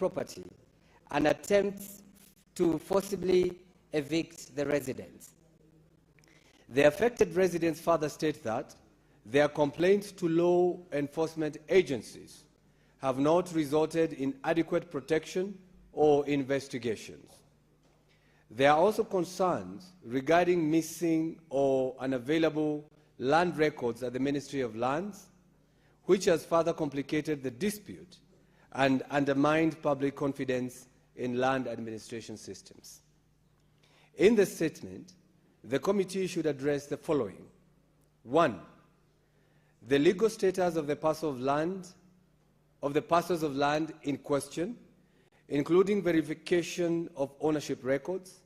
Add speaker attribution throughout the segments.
Speaker 1: property and attempts to forcibly evict the residents. The affected residents further state that their complaints to law enforcement agencies have not resulted in adequate protection or investigations. There are also concerns regarding missing or unavailable land records at the Ministry of Lands, which has further complicated the dispute and undermined public confidence in land administration systems. In the statement, the committee should address the following. 1. The legal status of the parcels of land in question, including verification of ownership records,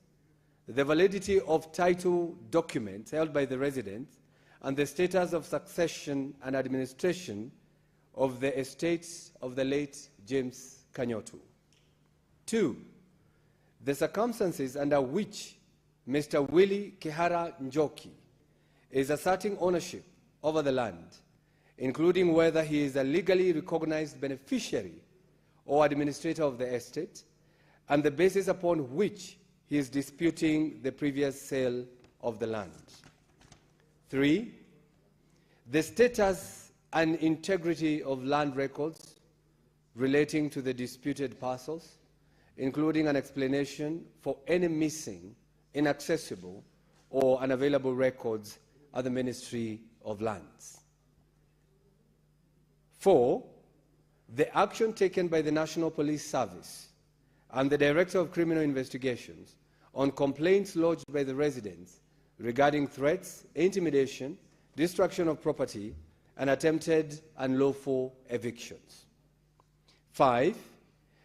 Speaker 1: the validity of title documents held by the residents, and the status of succession and administration of the estates of the late James Kanyotu. 2. The circumstances under which Mr. Willie Kihara Njoki is asserting ownership over the land, including whether he is a legally recognized beneficiary or administrator of the estate, and the basis upon which he is disputing the previous sale of the land. 3. The status and integrity of land records relating to the disputed parcels, including an explanation for any missing, inaccessible, or unavailable records at the Ministry of Lands. 4. The action taken by the National Police Service and the Director of Criminal Investigations on complaints lodged by the residents regarding threats, intimidation, destruction of property, and attempted unlawful evictions. 5.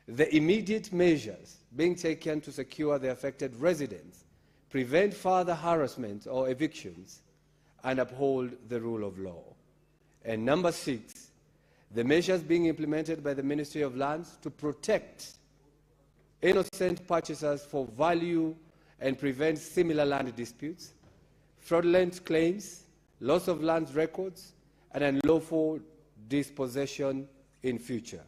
Speaker 1: The immediate measures being taken to secure the affected residents, prevent further harassment or evictions, and uphold the rule of law. And number 6, the measures being implemented by the Ministry of Lands to protect innocent purchasers for value and prevent similar land disputes, fraudulent claims, loss of land records, and unlawful dispossession in future.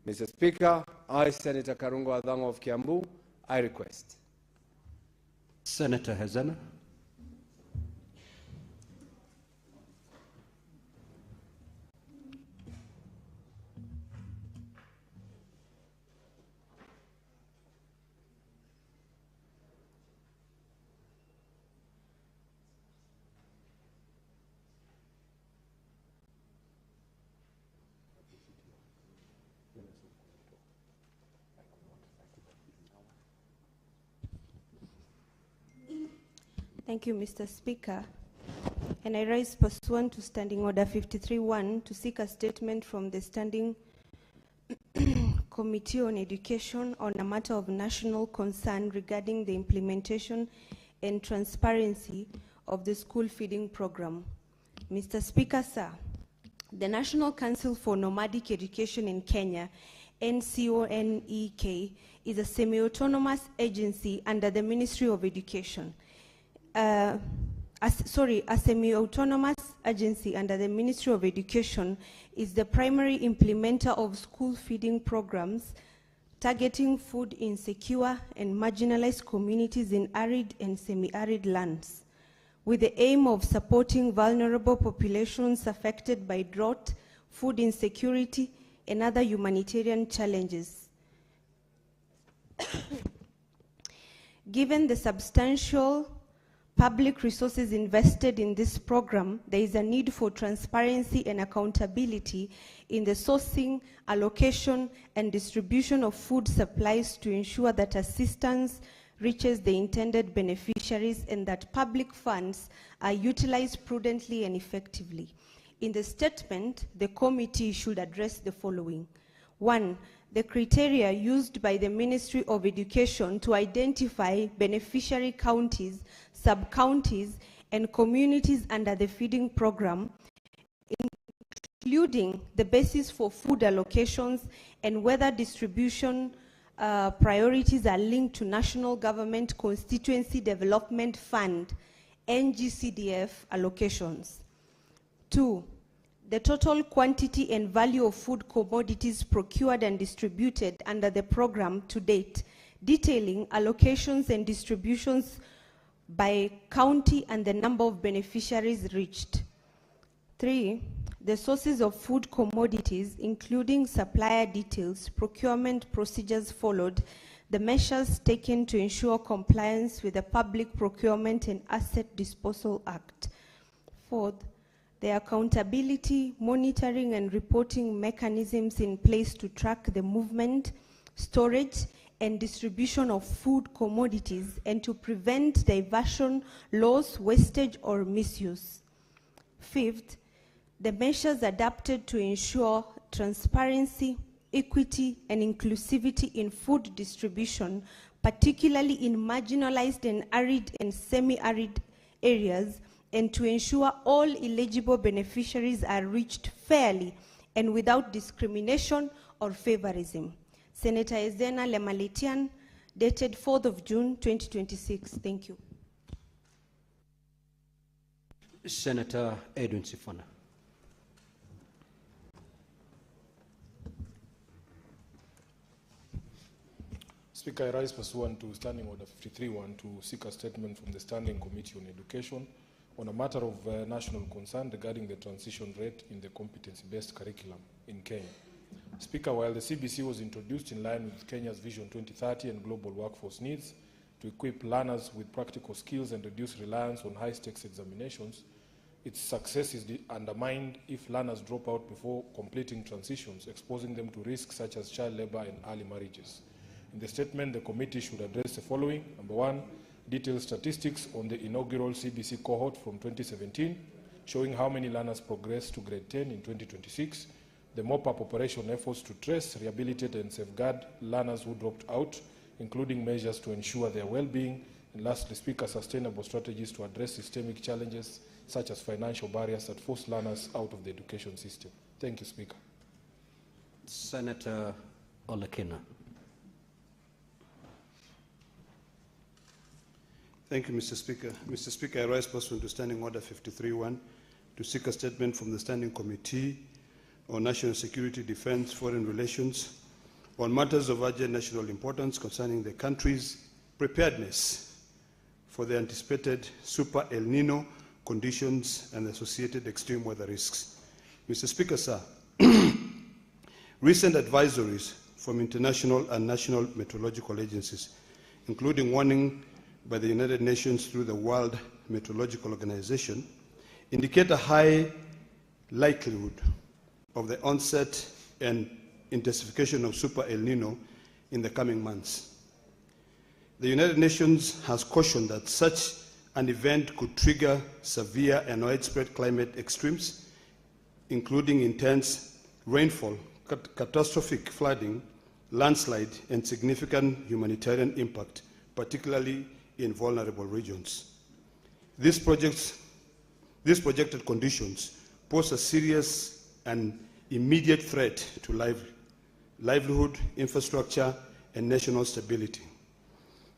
Speaker 1: Mr. Speaker, I, Senator Karungo Adhango of Kiambu, I request.
Speaker 2: Senator Hezena.
Speaker 3: Thank you, Mr. Speaker. And I rise pursuant to Standing Order 53.1 to seek a statement from the Standing Committee on Education on a matter of national concern regarding the implementation and transparency of the school feeding program. Mr. Speaker, sir, the National Council for Nomadic Education in Kenya, NCONEK, is a semi-autonomous agency under the Ministry of Education. A semi-autonomous agency under the Ministry of Education is the primary implementer of school feeding programs targeting food insecure and marginalized communities in arid and semi-arid lands, with the aim of supporting vulnerable populations affected by drought, food insecurity, and other humanitarian challenges. Given the substantial public resources invested in this program, there is a need for transparency and accountability in the sourcing, allocation, and distribution of food supplies to ensure that assistance reaches the intended beneficiaries and that public funds are utilized prudently and effectively. In the statement, the committee should address the following. 1. The criteria used by the Ministry of Education to identify beneficiary counties, sub-counties, and communities under the feeding program, including the basis for food allocations and whether distribution priorities are linked to National Government Constituency Development Fund, NGCDF allocations. 2. the total quantity and value of food commodities procured and distributed under the program to date, detailing allocations and distributions by county and the number of beneficiaries reached. 3, the sources of food commodities, including supplier details, procurement procedures followed, the measures taken to ensure compliance with the Public Procurement and Asset Disposal Act. 4th, the accountability, monitoring, and reporting mechanisms in place to track the movement, storage, and distribution of food commodities and to prevent diversion, loss, wastage, or misuse. 5th, the measures adapted to ensure transparency, equity, and inclusivity in food distribution, particularly in marginalized and arid and semi-arid areas, and to ensure all eligible beneficiaries are reached fairly and without discrimination or favorism. Senator Ezena Lemalitian, dated 4th of June, 2026. Thank you.
Speaker 2: Senator Edwin Sifuna.
Speaker 4: Speaker, I rise pursuant to Standing Order 53.1 to seek a statement from the Standing Committee on Education on a matter of national concern regarding the transition rate in the competency-based curriculum in Kenya. Speaker, while the CBC was introduced in line with Kenya's Vision 2030 and global workforce needs to equip learners with practical skills and reduce reliance on high-stakes examinations, its success is undermined if learners drop out before completing transitions, exposing them to risks such as child labor and early marriages. In the statement, the committee should address the following. Number 1, detailed statistics on the inaugural CBC cohort from 2017, showing how many learners progressed to grade 10 in 2026, the mop-up operation efforts to trace, rehabilitate, and safeguard learners who dropped out, including measures to ensure their well-being, and lastly, Speaker, sustainable strategies to address systemic challenges such as financial barriers that force learners out of the education system. Thank you, Speaker.
Speaker 2: Senator Olekina.
Speaker 5: Thank you, Mr. Speaker. Mr. Speaker, I rise pursuant to Standing Order 53.1 to seek a statement from the Standing Committee on National Security, Defense, Foreign Relations on matters of urgent national importance concerning the country's preparedness for the anticipated Super El Nino conditions and associated extreme weather risks. Mr. Speaker, sir, recent advisories from international and national meteorological agencies, including warning by the United Nations through the World Meteorological Organization, indicate a high likelihood of the onset and intensification of Super El Nino in the coming months. The United Nations has cautioned that such an event could trigger severe and widespread climate extremes, including intense rainfall, catastrophic flooding, landslide, and significant humanitarian impact, particularly in vulnerable regions. These projected conditions pose a serious and immediate threat to livelihood, infrastructure, and national stability.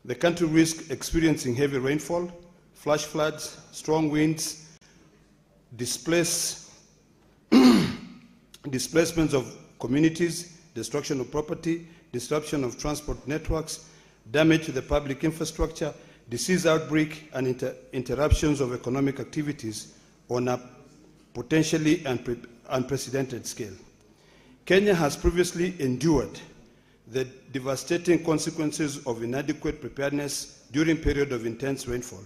Speaker 5: The country risks experiencing heavy rainfall, flash floods, strong winds, displacements of communities, destruction of property, disruption of transport networks, damage to the public infrastructure, disease outbreak, and interruptions of economic activities on a potentially unprecedented scale. Kenya has previously endured the devastating consequences of inadequate preparedness during periods of intense rainfall.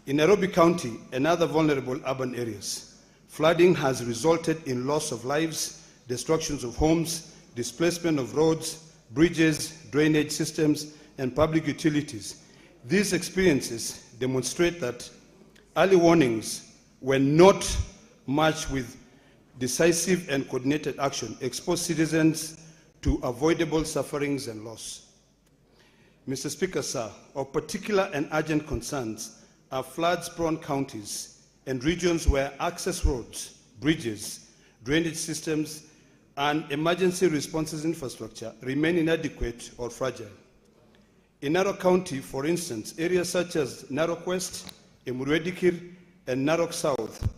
Speaker 5: In Nairobi County and other vulnerable urban areas, flooding has resulted in loss of lives, destructions of homes, displacement of roads, bridges, drainage systems, and public utilities. These experiences demonstrate that early warnings, when not matched with decisive and coordinated action, expose citizens to avoidable sufferings and loss. Mr. Speaker, sir, of particular and urgent concerns are floods-prone counties and regions where access roads, bridges, drainage systems, and emergency responses infrastructure remain inadequate or fragile. In Narok County, for instance, areas such as Narok West, Emuru-Dikir, and Narok South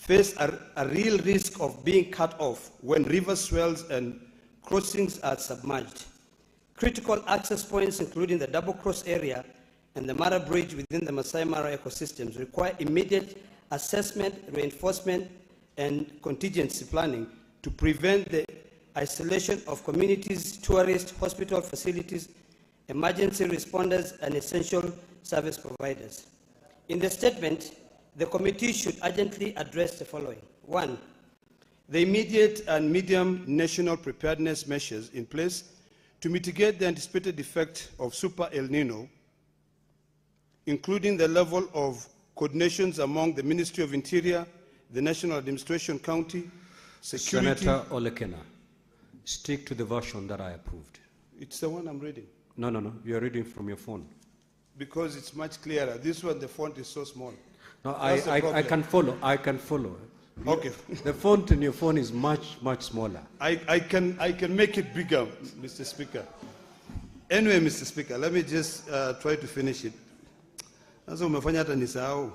Speaker 5: face a real risk of being cut off when river swells and crossings are submerged. Critical access points, including the Double Cross area and the Mara Bridge within the Masai Mara ecosystems, require immediate assessment, reinforcement, and contingency planning to prevent the isolation of communities, tourists, hospital facilities, emergency responders, and essential service providers. In the statement, the committee should urgently address the following. 1. The immediate and medium national preparedness measures in place to mitigate the anticipated effect of Super El Nino, including the level of coordinations among the Ministry of Interior, the National Administration, County, Security.
Speaker 2: Senator Olekina, stick to the version that I approved.
Speaker 5: It's the one I'm reading.
Speaker 2: No. You're reading from your phone.
Speaker 5: Because it's much clearer. This one, the font is so small.
Speaker 2: No, I can follow. I can follow.
Speaker 5: Okay.
Speaker 2: The font in your phone is much, much smaller.
Speaker 5: I can make it bigger, Mr. Speaker. Anyway, Mr. Speaker, let me just try to finish it. Sasa umefanya hata nisahau.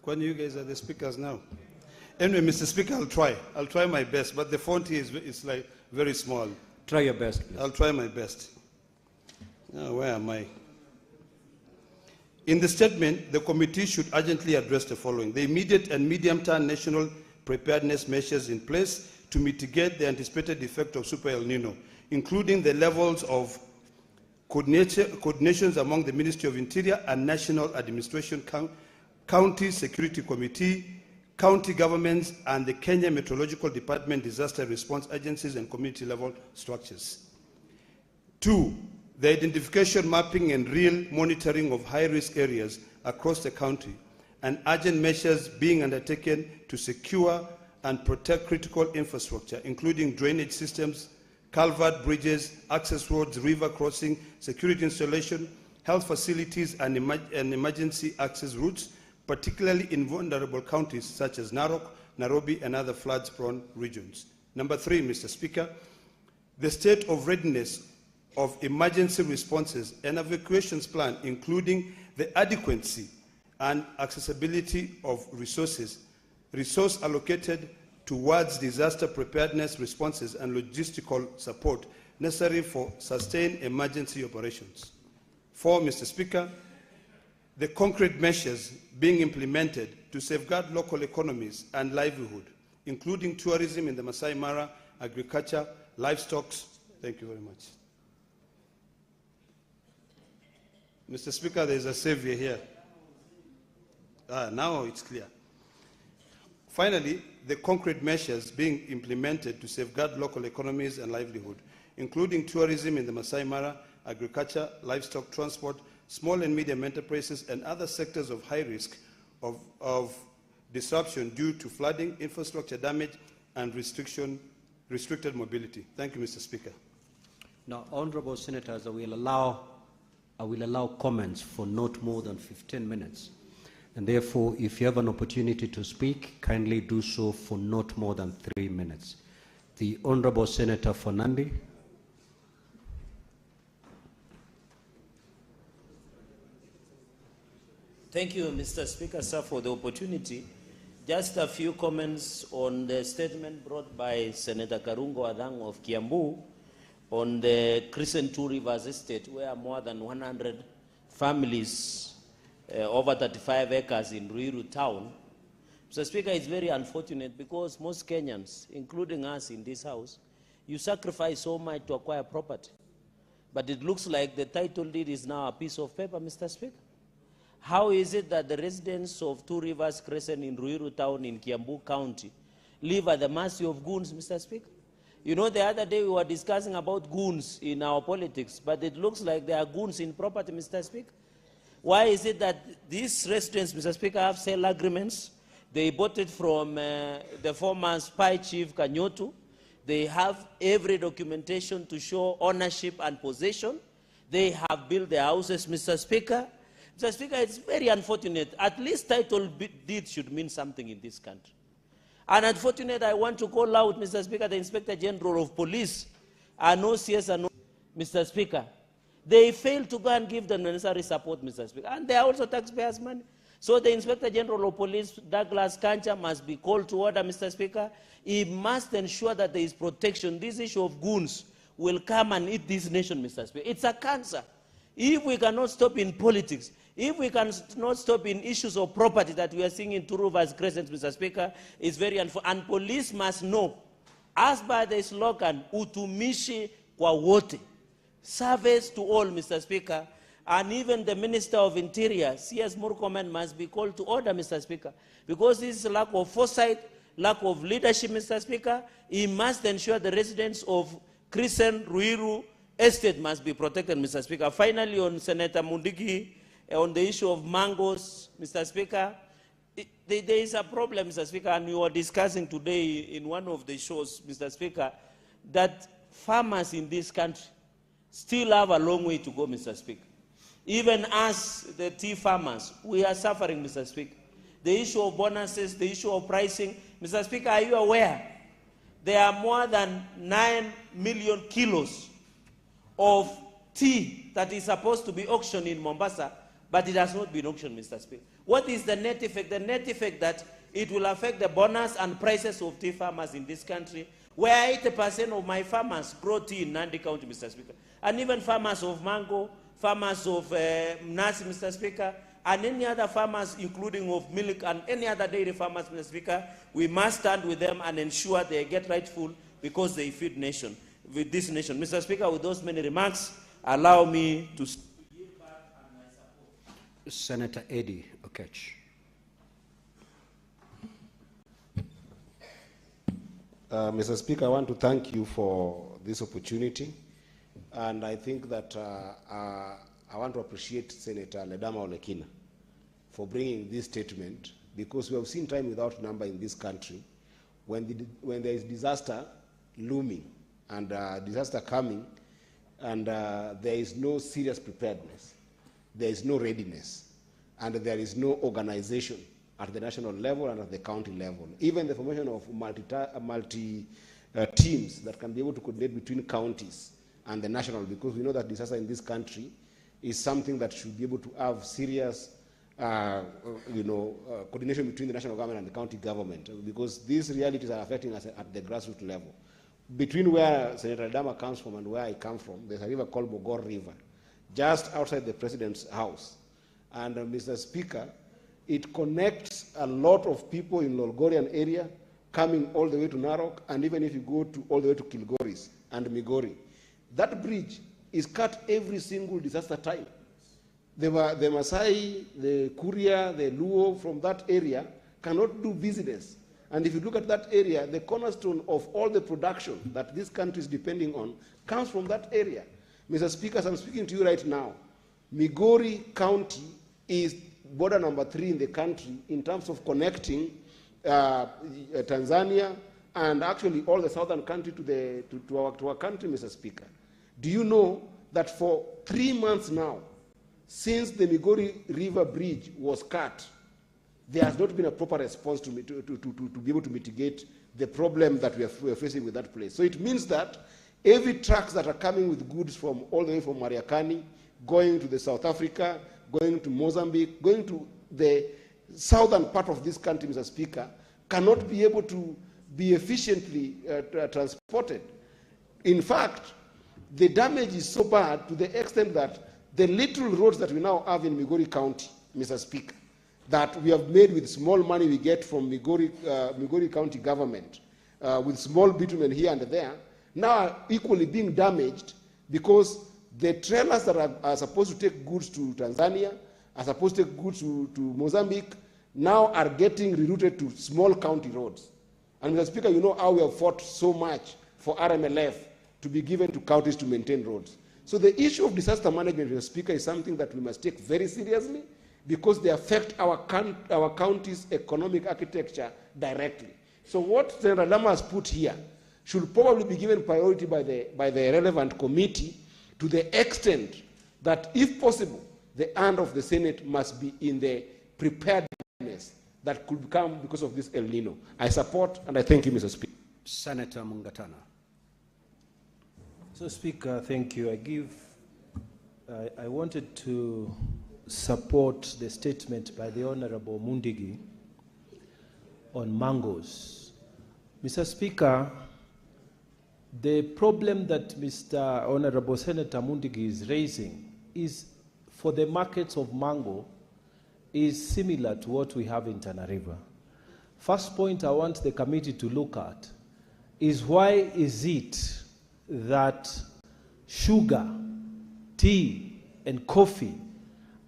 Speaker 5: When you guys are the speakers now. Anyway, Mr. Speaker, I'll try my best, but the font here is like very small.
Speaker 2: Try your best, please.
Speaker 5: I'll try my best. Now, where am I? In the statement, the committee should urgently address the following. The immediate and medium-term national preparedness measures in place to mitigate the anticipated effect of Super El Nino, including the levels of coordinations among the Ministry of Interior and National Administration, County Security Committee, county governments, and the Kenya Meteorological Department disaster response agencies and community-level structures. 2, the identification, mapping, and real monitoring of high-risk areas across the country, and urgent measures being undertaken to secure and protect critical infrastructure, including drainage systems, culvert bridges, access roads, river crossing, security installation, health facilities, and emergency access routes, particularly in vulnerable counties such as Narok, Nairobi, and other floods-prone regions. Number 3, Mr. Speaker, the state of readiness of emergency responses and evacuations plan, including the adequacy and accessibility of resource allocated towards disaster preparedness responses and logistical support necessary for sustained emergency operations. 4, Mr. Speaker, the concrete measures being implemented to safeguard local economies and livelihood, including tourism in the Masai Mara, agriculture, livestock. Thank you very much. Mr. Speaker, there is a savior here. Now it's clear. Finally, the concrete measures being implemented to safeguard local economies and livelihood, including tourism in the Masai Mara, agriculture, livestock, transport, small and medium enterprises, and other sectors of high risk of disruption due to flooding, infrastructure damage, and restricted mobility. Thank you, Mr. Speaker.
Speaker 2: Now, honorable senators, I will allow comments for not more than 15 minutes. And therefore, if you have an opportunity to speak, kindly do so for not more than 3 minutes. The Honorable Senator for Nandi.
Speaker 6: Thank you, Mr. Speaker, sir, for the opportunity. Just a few comments on the statement brought by Senator Karungo Adang of Kiambu on the Crescent Two Rivers Estate, where more than 100 families, over 35 acres in Ruiru town. Mr. Speaker, it's very unfortunate because most Kenyans, including us in this house, you sacrifice so much to acquire property. But it looks like the title deed is now a piece of paper, Mr. Speaker. How is it that the residents of Two Rivers Crescent in Ruiru town in Kiambu County live at the mercy of goons, Mr. Speaker? You know, the other day we were discussing about goons in our politics, but it looks like there are goons in property, Mr. Speaker. Why is it that these residents, Mr. Speaker, have sale agreements? They bought it from the former spy chief Kanyotu. They have every documentation to show ownership and possession. They have built their houses, Mr. Speaker. Mr. Speaker, it's very unfortunate. At least title deed should mean something in this country. And unfortunately, I want to call out, Mr. Speaker, the Inspector General of Police, and OCS and Mr. Speaker. They failed to go and give the necessary support, Mr. Speaker. And they are also taxpayers' money. So the Inspector General of Police, Douglas Kancha, must be called to order, Mr. Speaker. He must ensure that there is protection. This issue of goons will come and eat this nation, Mr. Speaker. It's a cancer. If we cannot stop in politics, if we cannot stop in issues of property that we are seeing in Two Rivers Crescent, Mr. Speaker, it's very unfortunate. And police must know, as by the slogan, utumishi kwa wote, service to all, Mr. Speaker, and even the Minister of Interior, C.S. Murkomen, must be called to order, Mr. Speaker, because this is a lack of foresight, lack of leadership, Mr. Speaker. He must ensure the residents of Crescent, Ruiru Estate must be protected, Mr. Speaker. Finally, on Senator Mundigi, on the issue of mangoes, Mr. Speaker, there is a problem, Mr. Speaker, and we were discussing today in one of the shows, Mr. Speaker, that farmers in this country still have a long way to go, Mr. Speaker. Even as the tea farmers, we are suffering, Mr. Speaker. The issue of bonuses, the issue of pricing. Mr. Speaker, are you aware there are more than 9 million kilos of tea that is supposed to be auctioned in Mombasa, but it has not been auctioned, Mr. Speaker? What is the net effect? The net effect that it will affect the bonus and prices of tea farmers in this country, where 80% of my farmers grow tea in Nandi County, Mr. Speaker. And even farmers of mango, farmers of nasi, Mr. Speaker, and any other farmers, including of milk and any other dairy farmers, Mr. Speaker, we must stand with them and ensure they get rightful because they feed nation, with this nation. Mr. Speaker, with those many remarks, allow me to give back my support.
Speaker 2: Senator Eddie Okech.
Speaker 7: Mr. Speaker, I want to thank you for this opportunity. And I think that I want to appreciate Senator Ledama Olekina for bringing this statement, because we have seen time without number in this country when there is disaster looming and disaster coming, and there is no serious preparedness, there is no readiness, and there is no organization at the national level and at the county level. Even the formation of multi teams that can be able to coordinate between counties and the national, because we know that disaster in this country is something that should be able to have serious coordination between the national government and the county government, because these realities are affecting us at the grassroots level. Between where Senator Dama comes from and where I come from, there's a river called Bogor River, just outside the president's house. And Mr. Speaker, it connects a lot of people in Lolgorian area coming all the way to Narok, and even if you go all the way to Kilgoris and Migori. That bridge is cut every single disaster time. The Maasai, the Kuria, the Luo from that area cannot do business. And if you look at that area, the cornerstone of all the production that this country is depending on comes from that area. Mr. Speaker, as I'm speaking to you right now, Migori County is border number 3 in the country in terms of connecting Tanzania and actually all the southern country to our country, Mr. Speaker. Do you know that for 3 months now, since the Migori River Bridge was cut, there has not been a proper response to be able to mitigate the problem that we are facing with that place. So it means that every trucks that are coming with goods from all the way from Mariakani, going to the South Africa, going to Mozambique, going to the southern part of this country, Mr. Speaker, cannot be able to be efficiently transported. In fact, the damage is so bad to the extent that the little roads that we now have in Migori County, Mr. Speaker, that we have made with small money we get from Migori County government, with small bitumen here and there, now are equally being damaged because the trailers that are supposed to take goods to Tanzania, are supposed to take goods to Mozambique, now are getting rerouted to small county roads. And Mr. Speaker, you know how we have fought so much for RMLF to be given to counties to maintain roads. So the issue of disaster management, Mr. Speaker, is something that we must take very seriously because they affect our county's economic architecture directly. So what Senator Lama has put here should probably be given priority by the relevant committee, to the extent that, if possible, the hand of the Senate must be in the preparedness that could come because of this El Nino. I support and I thank you, Mr. Speaker.
Speaker 2: Senator Mungatana.
Speaker 8: So, Speaker, thank you. I wanted to support the statement by the Honorable Mundigi on mangoes. Mr. Speaker, the problem that Mr. Honorable Senator Mundigi is raising is for the markets of mango is similar to what we have in Tana River. First point I want the committee to look at is why is it that sugar, tea, and coffee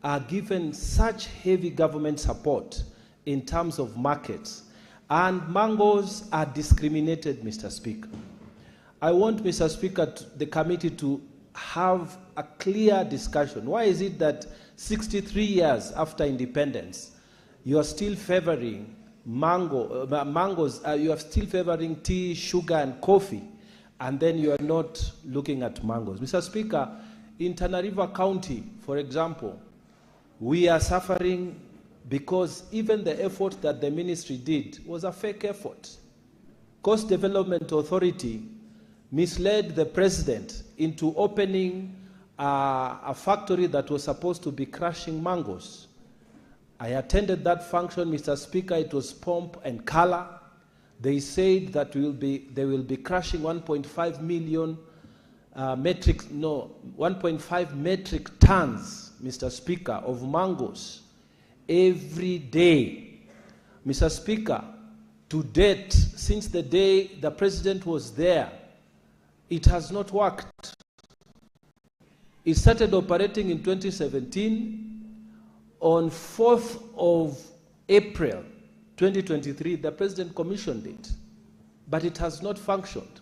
Speaker 8: are given such heavy government support in terms of markets, and mangoes are discriminated, Mr. Speaker. I want, Mr. Speaker, the committee to have a clear discussion. Why is it that 63 years after independence, you are still favoring mangoes, you are still favoring tea, sugar, and coffee, and then you are not looking at mangoes? Mr. Speaker, in Tana River County, for example, we are suffering because even the effort that the ministry did was a fake effort. Coast Development Authority misled the president into opening a factory that was supposed to be crushing mangoes. I attended that function, Mr. Speaker. It was pomp and color. They said that they will be crushing 1.5 million 1.5 metric tons, Mr. Speaker, of mangoes every day. Mr. Speaker, to date, since the day the president was there, it has not worked. It started operating in 2017. On 4th of April 2023, the president commissioned it, but it has not functioned.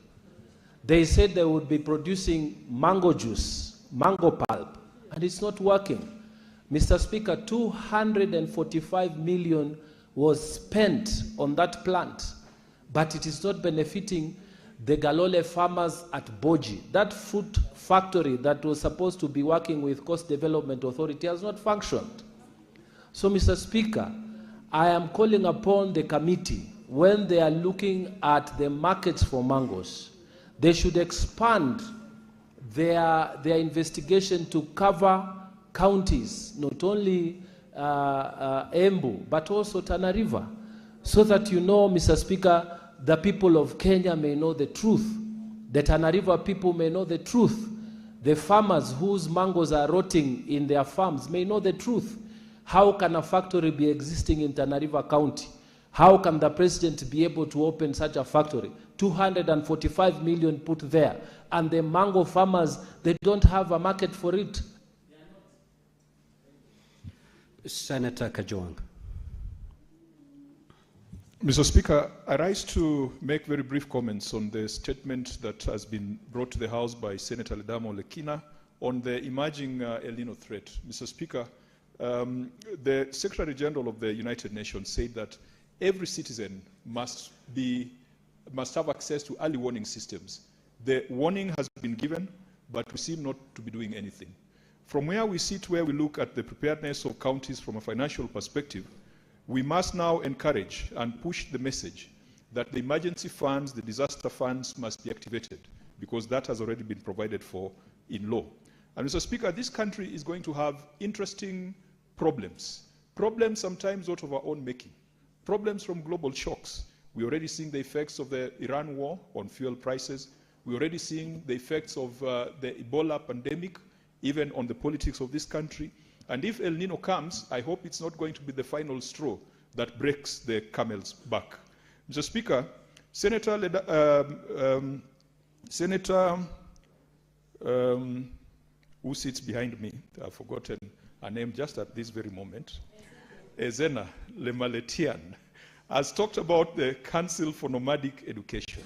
Speaker 8: They said they would be producing mango juice, mango pulp, and it's not working. Mr. Speaker, 245 million was spent on that plant, but it is not benefiting the Galole farmers at Boji. That food factory that was supposed to be working with Coast Development Authority has not functioned. So, Mr. Speaker, I am calling upon the committee, when they are looking at the markets for mangoes, they should expand their investigation to cover counties, not only Embu, but also Tana River, so that you know, Mr. Speaker, the people of Kenya may know the truth. The Tana River people may know the truth. The farmers whose mangoes are rotting in their farms may know the truth. How can a factory be existing in Tana River County? How can the president be able to open such a factory? 245 million put there, and the mango farmers, they don't have a market for it.
Speaker 2: Senator Kajwang.
Speaker 9: Mr. Speaker, I rise to make very brief comments on the statement that has been brought to the House by Senator Ledamo Lekina on the emerging El Nino threat. Mr. Speaker, the Secretary General of the United Nations said that every citizen must have access to early warning systems. The warning has been given, but we seem not to be doing anything. From where we sit, where we look at the preparedness of counties from a financial perspective, we must now encourage and push the message that the emergency funds, the disaster funds must be activated, because that has already been provided for in law. And Mr. Speaker, this country is going to have interesting problems sometimes out of our own making, problems from global shocks. We're already seeing the effects of the Iran war on fuel prices. We're already seeing the effects of the Ebola pandemic, even on the politics of this country. And if El Nino comes, I hope it's not going to be the final straw that breaks the camel's back. Mr. Speaker, Senator who sits behind me, I've forgotten her name just at this very moment, Ezena Lemaletian, has talked about the Council for Nomadic Education.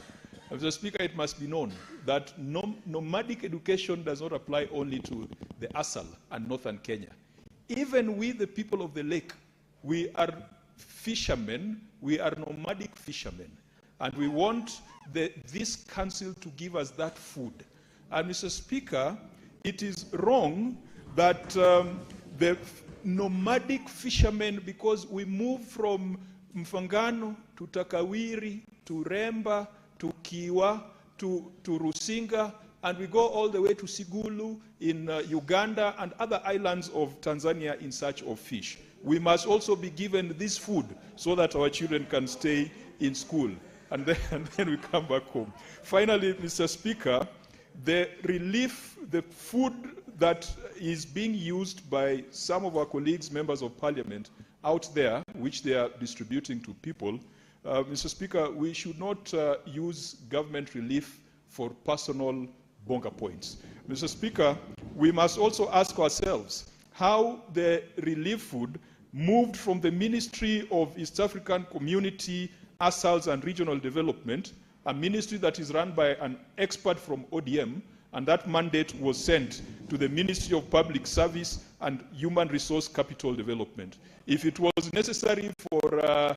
Speaker 9: Mr. Speaker, it must be known that nomadic education does not apply only to the Asal and northern Kenya. Even we, the people of the lake, we are fishermen, we are nomadic fishermen, and we want this council to give us that food. And Mr. Speaker, it is wrong that the nomadic fishermen, because we move from Mfangano to Takawiri to Remba to Kiwa to Rusinga and we go all the way to Sigulu in Uganda and other islands of Tanzania in search of fish. We must also be given this food so that our children can stay in school, and then we come back home. Finally, Mr. Speaker, the relief, the food that is being used by some of our colleagues, members of parliament, out there, which they are distributing to people, Mr. Speaker, we should not use government relief for personal bonga points. Mr. Speaker, we must also ask ourselves how the relief food moved from the Ministry of East African Community, Asals and Regional Development, a ministry that is run by an expert from ODM, and that mandate was sent to the Ministry of Public Service and Human Resource Capital Development. If it was necessary for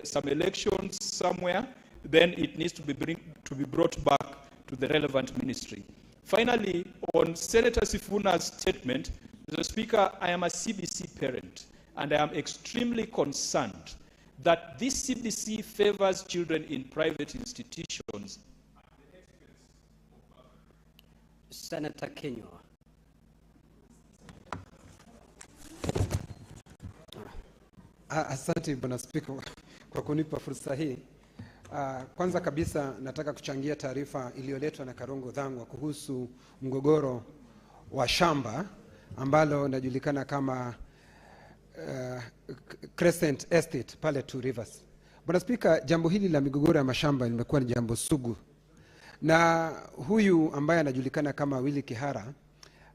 Speaker 9: some elections somewhere, then it needs to be brought back to the relevant ministry. Finally, on Senator Sifuna's statement, Mr. Speaker, I am a CBC parent, and I am extremely concerned that this CBC favors children in private institutions.
Speaker 2: Senator Kenywa.
Speaker 10: Asante Bwana Spika kwa kunipa fursa hii. Kwanza kabisa nataka kuchangia taarifa iliyoletwa na Karongo Dhangwa kuhusu mgogoro wa shamba ambalo najulikana kama Crescent Estate pale Two Rivers. Bwana Spika, jambo hili la migogoro ya mashamba limekuwa ni jambo sugu, na huyu ambaye anajulikana kama Willy Kihara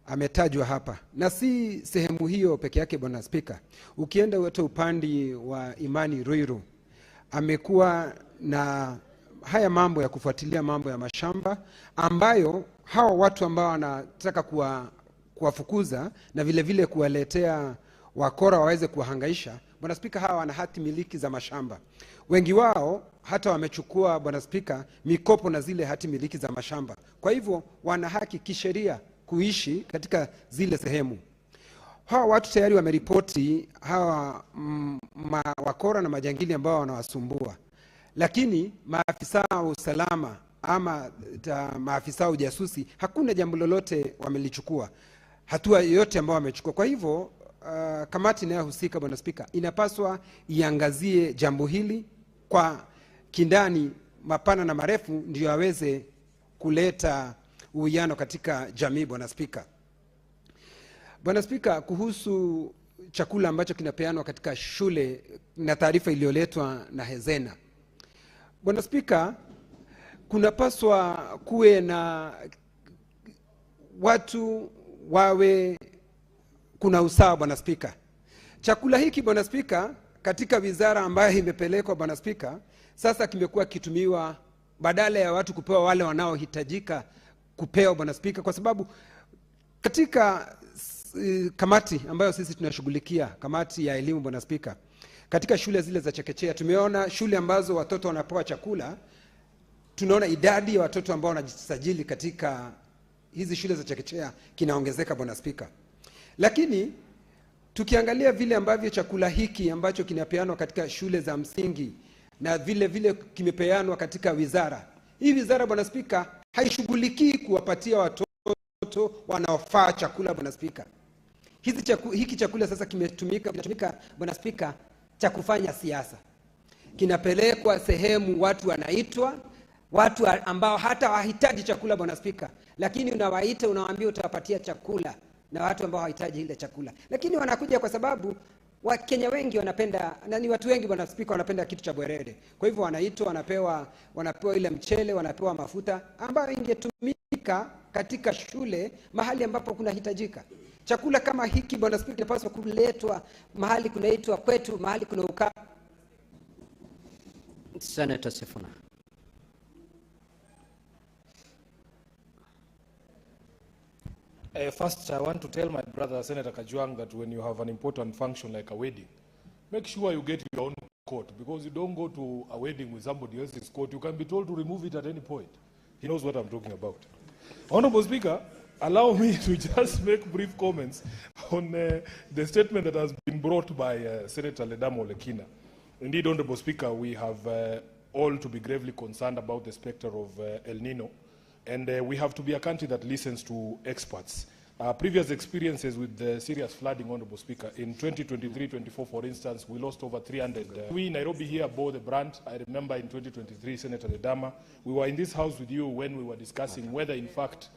Speaker 10: ametajwa hapa, na si sehemu hiyo peke yake. Bwana Spika, ukienda wote upande wa Imani Ruiru, amekuwa na haya mambo ya kufuatilia mambo ya mashamba, ambayo hawa watu ambao wanataka kuwafukuza na vile vile kuwaletea wakora waweze kuwahangaisha. Bwana Spika, hawa wana hati miliki za mashamba. Wengi wao hata wamechukua, Bwana Spika, mikopo na zile hati miliki za mashamba. Kwa hivyo wana haki kisheria kuishi katika zile sehemu. Hawa watu tayari wameripoti hawa wakora na majangili ambao wanawasumbua. Lakini maafisa wa usalama ama maafisa wa ujasusi hakuna jambo lolote wamelichukua, hatua yoyote ambao wamechukua. Kwa hivyo kamati inayohusika, Bwana Spika, inapaswa iangazie jambo hili kwa kindani, mapana na marefu, ndio aweze kuleta uwiano katika jamii. Bwana Spika, Bwana Spika, kuhusu chakula ambacho kinapeanwa katika shule na taarifa iliyoletwa na Hezena, Bwana Spika, kunapaswa kuwe na watu wawe kuna usawa. Bwana Spika, chakula hiki Bwana Spika, katika wizara ambayo imepelekwa Bwana Spika, sasa kimekuwa kitumiwa badala ya watu kupewa wale wanaohitajika kupewa Bwana Spika, kwa sababu katika kamati ambayo sisi tunashughulikia, kamati ya elimu Bwana Spika, katika shule zile za chekechea, tumeona shule ambazo watoto wanapewa chakula, tunaona idadi ya watoto ambao wanajisajili katika hizi shule za chekechea kinaongezeka Bwana Spika. Lakini tukiangalia vile ambavyo chakula hiki ambacho kinapeanwa katika shule za msingi na vile vile kimepeanwa katika wizara, hii wizara Bwana Spika haishughulikii kuwapatia watoto wanaofaa chakula Bwana Spika. Hiki chakula sasa kinatumika Bwana Spika cha kufanya siasa. Kinapelekwa sehemu watu wanaitwa, watu ambao hata wahitaji chakula Bwana Spika, lakini unawaita, unawaambia utawapatia chakula, na watu ambao hawahitaji ile chakula. Lakini wanakuja kwa sababu Wakenya wengi wanapenda, na ni watu wengi Bwana Spika wanapenda kitu cha bwerere. Kwa hivyo wanaitwa, wanapewa ile mchele, wanapewa mafuta ambayo ingetumika katika shule mahali ambapo kunahitajika. Chakula kama hiki Bwana Spika kinapaswa kuletwa mahali kunaitwa kwetu, mahali kuna ukame.
Speaker 2: Senator Sifuna.
Speaker 4: First, I want to tell my brother, Senator Kajwang, that when you have an important function like a wedding, make sure you get your own coat, because you don't go to a wedding with somebody else's coat. You can be told to remove it at any point. He knows what I'm talking about. Honorable Speaker, allow me to just make brief comments on the statement that has been brought by Senator Ledamo Lekina. Indeed, Honorable Speaker, we have all to be gravely concerned about the specter of El Nino. And we have to be a country that listens to experts. Previous experiences with the serious flooding, Honorable Speaker, in 2023-24, for instance, we lost over 300. We in Nairobi here bore the brunt. I remember in 2023, Senator Ledama, we were in this house with you when we were discussing whether, in fact,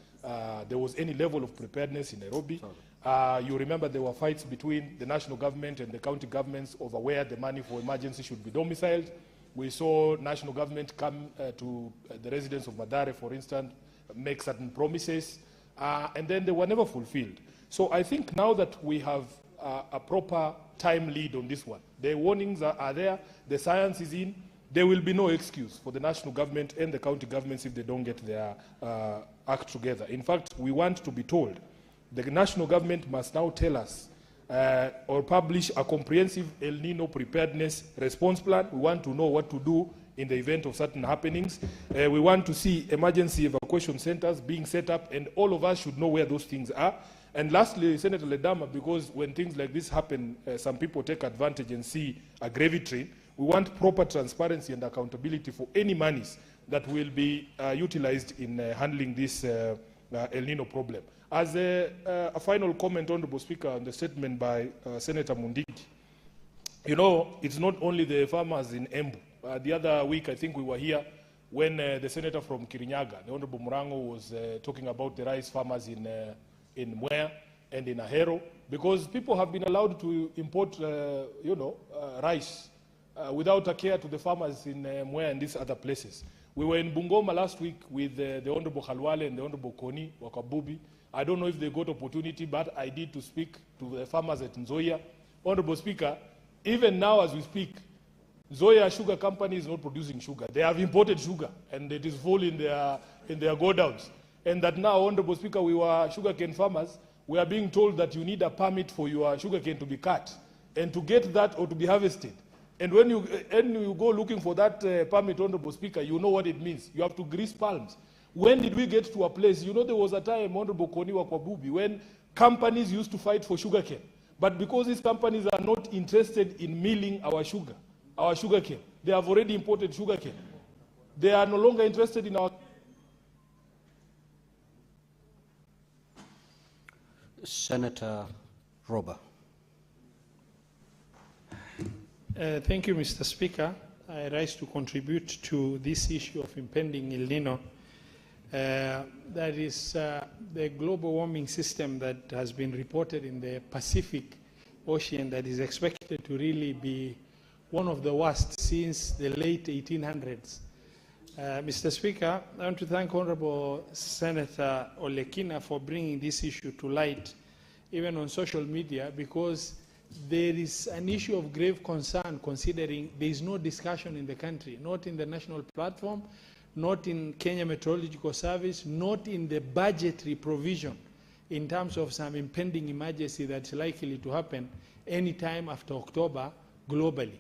Speaker 4: there was any level of preparedness in Nairobi. You remember there were fights between the national government and the county governments over where the money for emergency should be domiciled. We saw national government come to the residents of Mathare, for instance, make certain promises, and then they were never fulfilled. So I think now that we have a proper time lead on this one, the warnings are there, the science is in, there will be no excuse for the national government and the county governments if they don't get their act together. In fact, we want to be told the national government must now tell us or publish a comprehensive El Nino preparedness response plan. We want to know what to do in the event of certain happenings. We want to see emergency evacuation centers being set up, and all of us should know where those things are. And lastly, Senator Ledama, because when things like this happen, some people take advantage and see a gravy train. We want proper transparency and accountability for any monies that will be utilized in handling this El Nino problem. As a final comment, Honorable Speaker, on the statement by Senator Mundigi, you know, it's not only the farmers in Embu. The other week, I think we were here when the senator from Kirinyaga, the Honorable Murango, was talking about the rice farmers in Mwea and in Ahero, because people have been allowed to import, rice without a care to the farmers in Mwea and these other places. We were in Bungoma last week with the Honorable Khalwale and the Honorable Koni Wakabubi. I don't know if they got opportunity, but I did to speak to the farmers at Nzoia. Honorable Speaker, even now as we speak, Nzoia Sugar Company is not producing sugar. They have imported sugar, and it is full in their godowns. And that now, Honorable Speaker, we were sugarcane farmers. We are being told that you need a permit for your sugarcane to be cut, and to get that or to be harvested. And when you go looking for that permit, Honorable Speaker, you know what it means. You have to grease palms. When did we get to a place? You know, there was a time, Honorable Koni Wakwabubi, when companies used to fight for sugarcane. But because these companies are not interested in milling our sugarcane, they have already imported sugarcane. They are no longer interested in our...
Speaker 2: Senator Roba.
Speaker 11: Thank you, Mr. Speaker. I rise to contribute to this issue of impending El Nino. That is the global warming system that has been reported in the Pacific Ocean that is expected to really be one of the worst since the late 1800s. Mr. Speaker, I want to thank Honorable Senator Olekina for bringing this issue to light, even on social media, because there is an issue of grave concern considering there is no discussion in the country, not in the national platform, not in Kenya Meteorological Service, not in the budgetary provision in terms of some impending emergency that's likely to happen anytime after October globally.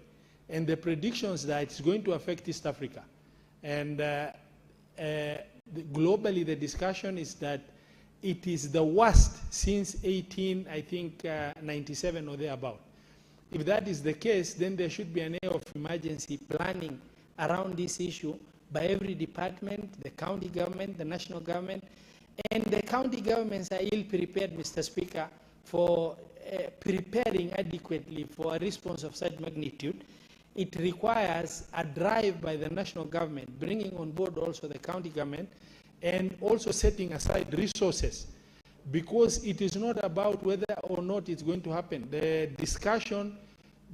Speaker 11: And the predictions that it's going to affect East Africa. And globally, the discussion is that it is the worst since 97 or thereabout. If that is the case, then there should be an area of emergency planning around this issue by every department, the county government, the national government, and the county governments are ill-prepared, Mr. Speaker, for preparing adequately for a response of such magnitude. It requires a drive by the national government, bringing on board also the county government, and also setting aside resources, because it is not about whether or not it's going to happen. The discussion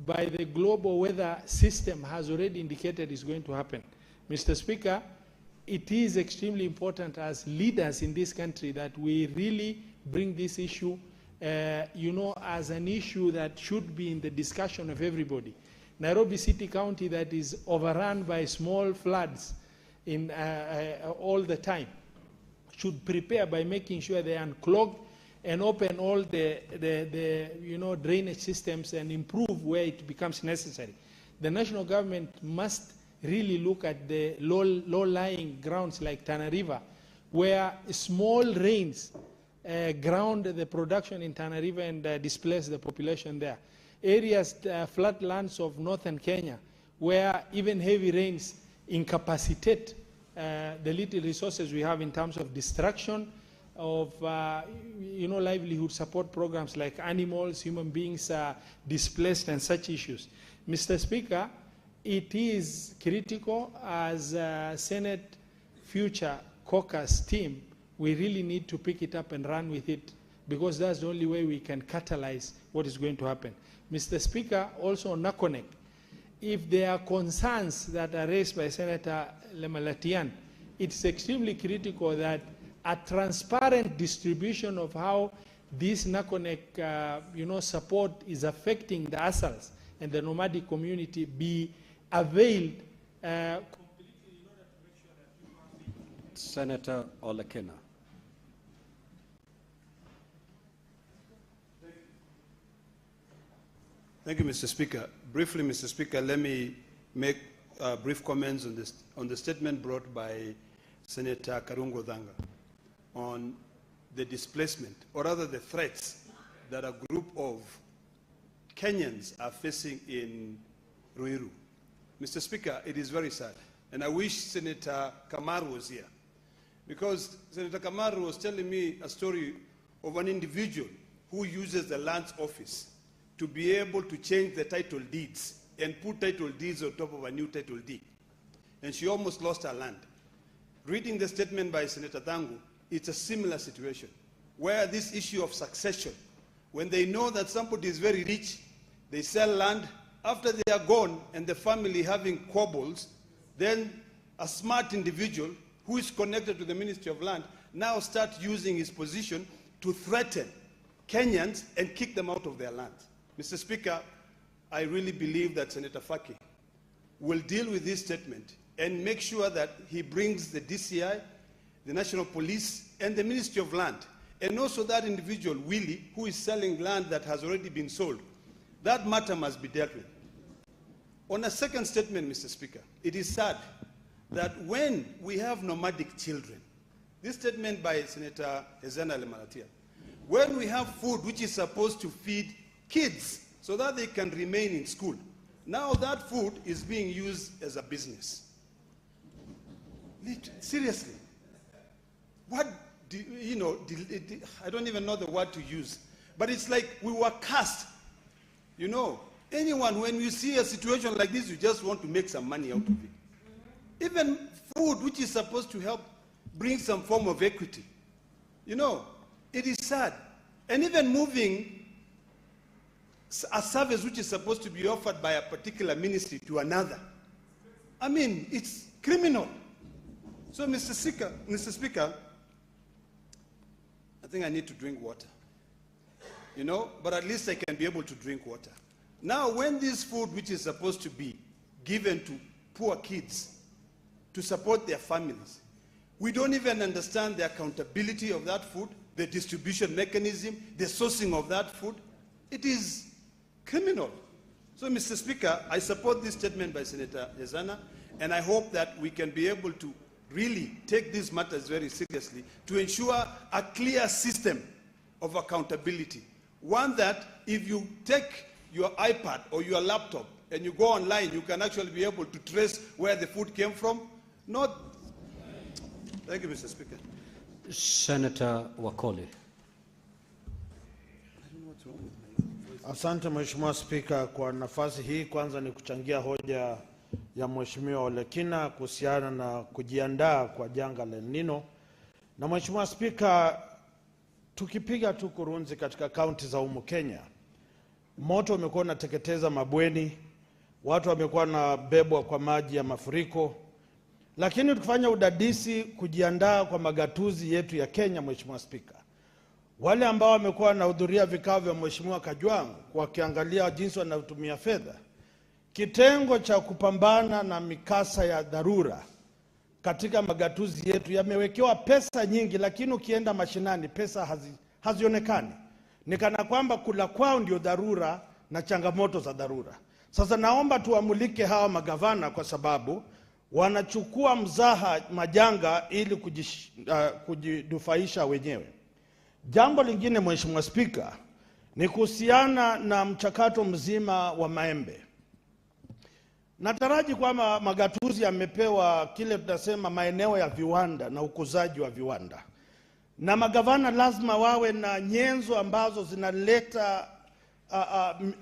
Speaker 11: by the global weather system has already indicated it's going to happen. Mr. Speaker, it is extremely important as leaders in this country that we really bring this issue, as an issue that should be in the discussion of everybody. Nairobi City County that is overrun by small floods in all the time should prepare by making sure they unclog and open all the drainage systems and improve where it becomes necessary. The national government must really look at the low-lying grounds like Tana River, where small rains ground the production in Tana River and displace the population there. Areas, flatlands of northern Kenya, where even heavy rains incapacitate the little resources we have in terms of destruction of livelihood support programs like animals, human beings displaced, and such issues. Mr. Speaker, it is critical as Senate Future Caucus team. We really need to pick it up and run with it, because that's the only way we can catalyze what is going to happen. Mr. Speaker, also on NACONEC, if there are concerns that are raised by Senator Lemalatian, it's extremely critical that a transparent distribution of how this NACONEC support is affecting the ASALs and the nomadic community be availed completely in order to make sure that people have...
Speaker 2: Senator Olekina.
Speaker 5: Thank you, Mr. Speaker. Briefly, Mr. Speaker, let me make brief comments on the statement brought by Senator Karungo Dhanga on the displacement, or rather the threats that a group of Kenyans are facing in Ruiru. Mr. Speaker, it is very sad, and I wish Senator Kamaru was here, because Senator Kamaru was telling me a story of an individual who uses the lands office to be able to change the title deeds and put title deeds on top of a new title deed. And she almost lost her land. Reading the statement by Senator Dhangu, it's a similar situation, where this issue of succession, when they know that somebody is very rich, they sell land. After they are gone and the family having quabbles, then a smart individual who is connected to the Ministry of Land now start using his position to threaten Kenyans and kick them out of their land. Mr. Speaker, I really believe that Senator Faki will deal with this statement and make sure that he brings the DCI, the National Police, and the Ministry of Land, and also that individual, Willie, who is selling land that has already been sold. That matter must be dealt with. On a second statement, Mr. Speaker, it is sad that when we have nomadic children, this statement by Senator Ezana Lemalatia, when we have food which is supposed to feed kids so that they can remain in school, now that food is being used as a business. Seriously. What do I don't even know the word to use, but it's like we were cast. Anyone, when you see a situation like this, you just want to make some money out of it. Even food, which is supposed to help bring some form of equity. It is sad. And even moving a service which is supposed to be offered by a particular ministry to another. I mean, it's criminal. So, Mr. Speaker, I think I need to drink water. But at least I can be able to drink water. Now, when this food, which is supposed to be given to poor kids to support their families, we don't even understand the accountability of that food, the distribution mechanism, the sourcing of that food. It is criminal. So, Mr. Speaker, I support this statement by Senator Ezana, and I hope that we can be able to really take these matters very seriously to ensure a clear system of accountability. One that if you take your iPad or your laptop and you go online, you can actually be able to trace where the food came from. Thank you, Mr. Speaker.
Speaker 2: Senator Wakoli.
Speaker 12: Asante Mheshimiwa Spika kwa nafasi hii. Kwanza ni kuchangia hoja ya Mheshimiwa Olekina kuhusiana na kujiandaa kwa janga la El Nino. Na Mheshimiwa Spika, tukipiga tu kurunzi katika kaunti za humu Kenya, moto umekuwa unateketeza mabweni, watu wamekuwa na bebwa kwa maji ya mafuriko. Lakini tukifanya udadisi kujiandaa kwa magatuzi yetu ya Kenya, Mheshimiwa Spika, wale ambao wamekuwa wanahudhuria vikao vya Mheshimiwa Kajwang' wakiangalia jinsi wanatumia fedha, kitengo cha kupambana na mikasa ya dharura katika magatuzi yetu yamewekewa pesa nyingi, lakini ukienda mashinani pesa hazionekani. Ni kana kwamba kula kwao ndio dharura na changamoto za dharura. Sasa naomba tuamulike hawa magavana, kwa sababu wanachukua mzaha majanga ili kujidufaisha wenyewe. Jambo lingine Mheshimiwa Spika ni kuhusiana na mchakato mzima wa maembe. Nataraji kwamba magatuzi yamepewa kile tunasema maeneo ya viwanda na ukuzaji wa viwanda. Na magavana lazima wawe na nyenzo ambazo zinaleta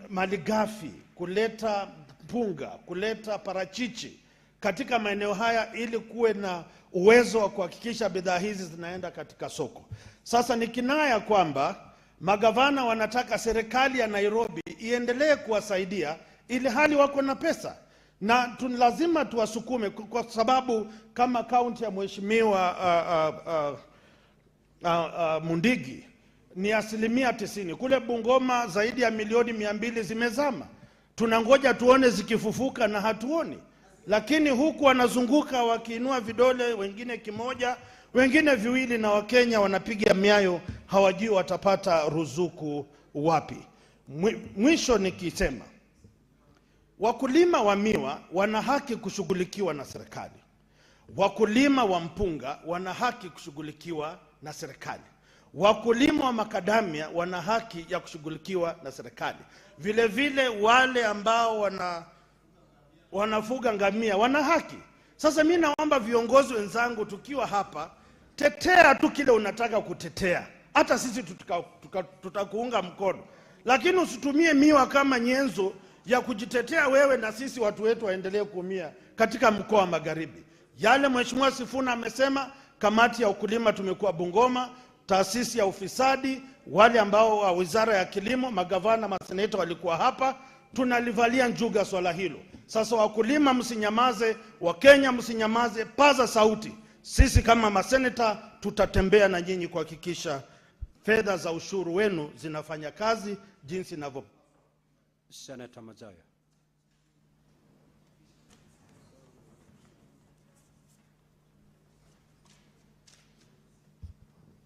Speaker 12: malighafi, kuleta mpunga, kuleta parachichi katika maeneo haya ili kuwe na uwezo wa kuhakikisha bidhaa hizi zinaenda katika soko. Sasa ni kinaya kwamba magavana wanataka serikali ya Nairobi iendelee kuwasaidia ili hali wako na pesa. Na lazima tuwasukume kwa sababu kama kaunti ya mheshimiwa Mundigi ni 90%. Kule Bungoma zaidi ya milioni 200 zimezama. Tunangoja tuone zikifufuka na hatuoni. Lakini huku wanazunguka wakiinua vidole, wengine kimoja, wengine viwili, na Wakenya wanapiga miayo, hawajui watapata ruzuku wapi. Mwisho nikisema, wakulima wa miwa wana haki kushughulikiwa na serikali. Wakulima wa mpunga wana haki kushughulikiwa na serikali. Wakulima wa makadamia wana haki ya kushughulikiwa na serikali. Vile vile wale ambao wanafuga ngamia wana haki. Sasa mimi naomba viongozi wenzangu, tukiwa hapa, tetea tu kile unataka kutetea. Hata sisi tutakuunga mkono. Lakini usitumie miwa kama nyenzo ya kujitetea wewe na sisi watu wetu waendelee kuumia katika mkoa wa Magharibi. Yale Mheshimiwa Sifuna amesema, kamati ya ukulima tumekuwa Bungoma, taasisi ya ufisadi, wale ambao wa Wizara ya Kilimo, magavana, maseneta walikuwa hapa, tunalivalia njuga swala hilo. Sasa wakulima msinyamaze, Wakenya msinyamaze, paza sauti. Sisi kama maseneta tutatembea na nyinyi kuhakikisha fedha za ushuru wenu zinafanya kazi jinsi inavyo.
Speaker 2: Senator Mazaya.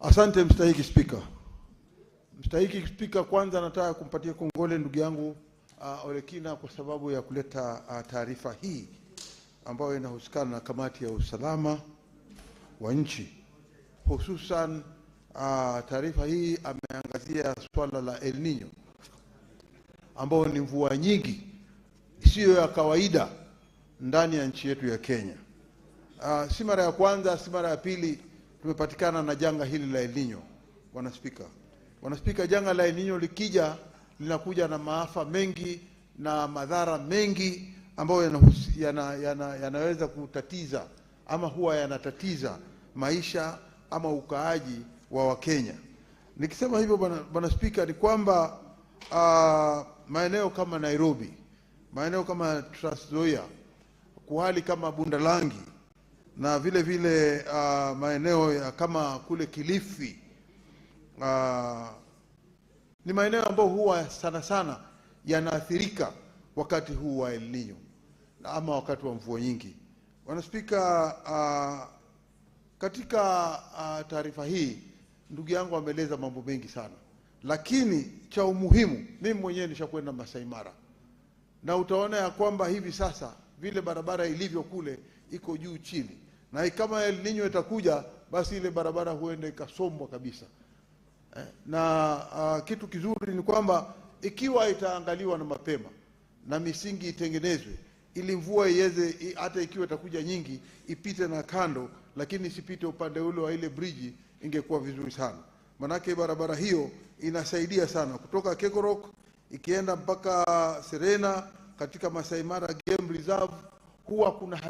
Speaker 13: Asante mstahiki Spika. Mstahiki Spika, kwanza nataka kumpatia kongole ndugu yangu Olekina kwa sababu ya kuleta taarifa hii ambayo inahusikana na kamati ya usalama wa nchi. Hususan taarifa hii ameangazia swala la El Nino, ambao ni mvua nyingi isiyo ya kawaida ndani ya nchi yetu ya Kenya. Si mara ya kwanza, si mara ya pili tumepatikana na janga hili la El Nino. Bwana Spika, janga la El Nino likija linakuja na maafa mengi na madhara mengi ambayo yanaweza kutatiza ama huwa yanatatiza maisha ama ukaaji wa Wakenya. Nikisema hivyo Bwana Spika, ni kwamba maeneo kama Nairobi, maeneo kama Trans Nzoia, kuhali kama Bundalangi, na vile vile maeneo kama kule Kilifi, ni maeneo ambayo huwa sana sana yanaathirika wakati huu wa El Nino ama wakati wa mvua nyingi. Bwana Spika, katika taarifa hii ndugu yangu ameeleza mambo mengi sana, lakini cha umuhimu, mimi mwenyewe nishakwenda Masai Mara, na utaona ya kwamba hivi sasa vile barabara ilivyo kule iko juu chini, na kama El Nino itakuja basi ile barabara huenda ikasombwa kabisa. Na kitu kizuri ni kwamba ikiwa itaangaliwa na mapema na misingi itengenezwe ili mvua iweze, hata ikiwa itakuja nyingi, ipite na kando, lakini isipite upande ule wa ile bridge, ingekuwa vizuri sana. Manake barabara hiyo inasaidia sana kutoka Kekorok ikienda mpaka Serena katika Masai Mara Game Reserve, huwa kuna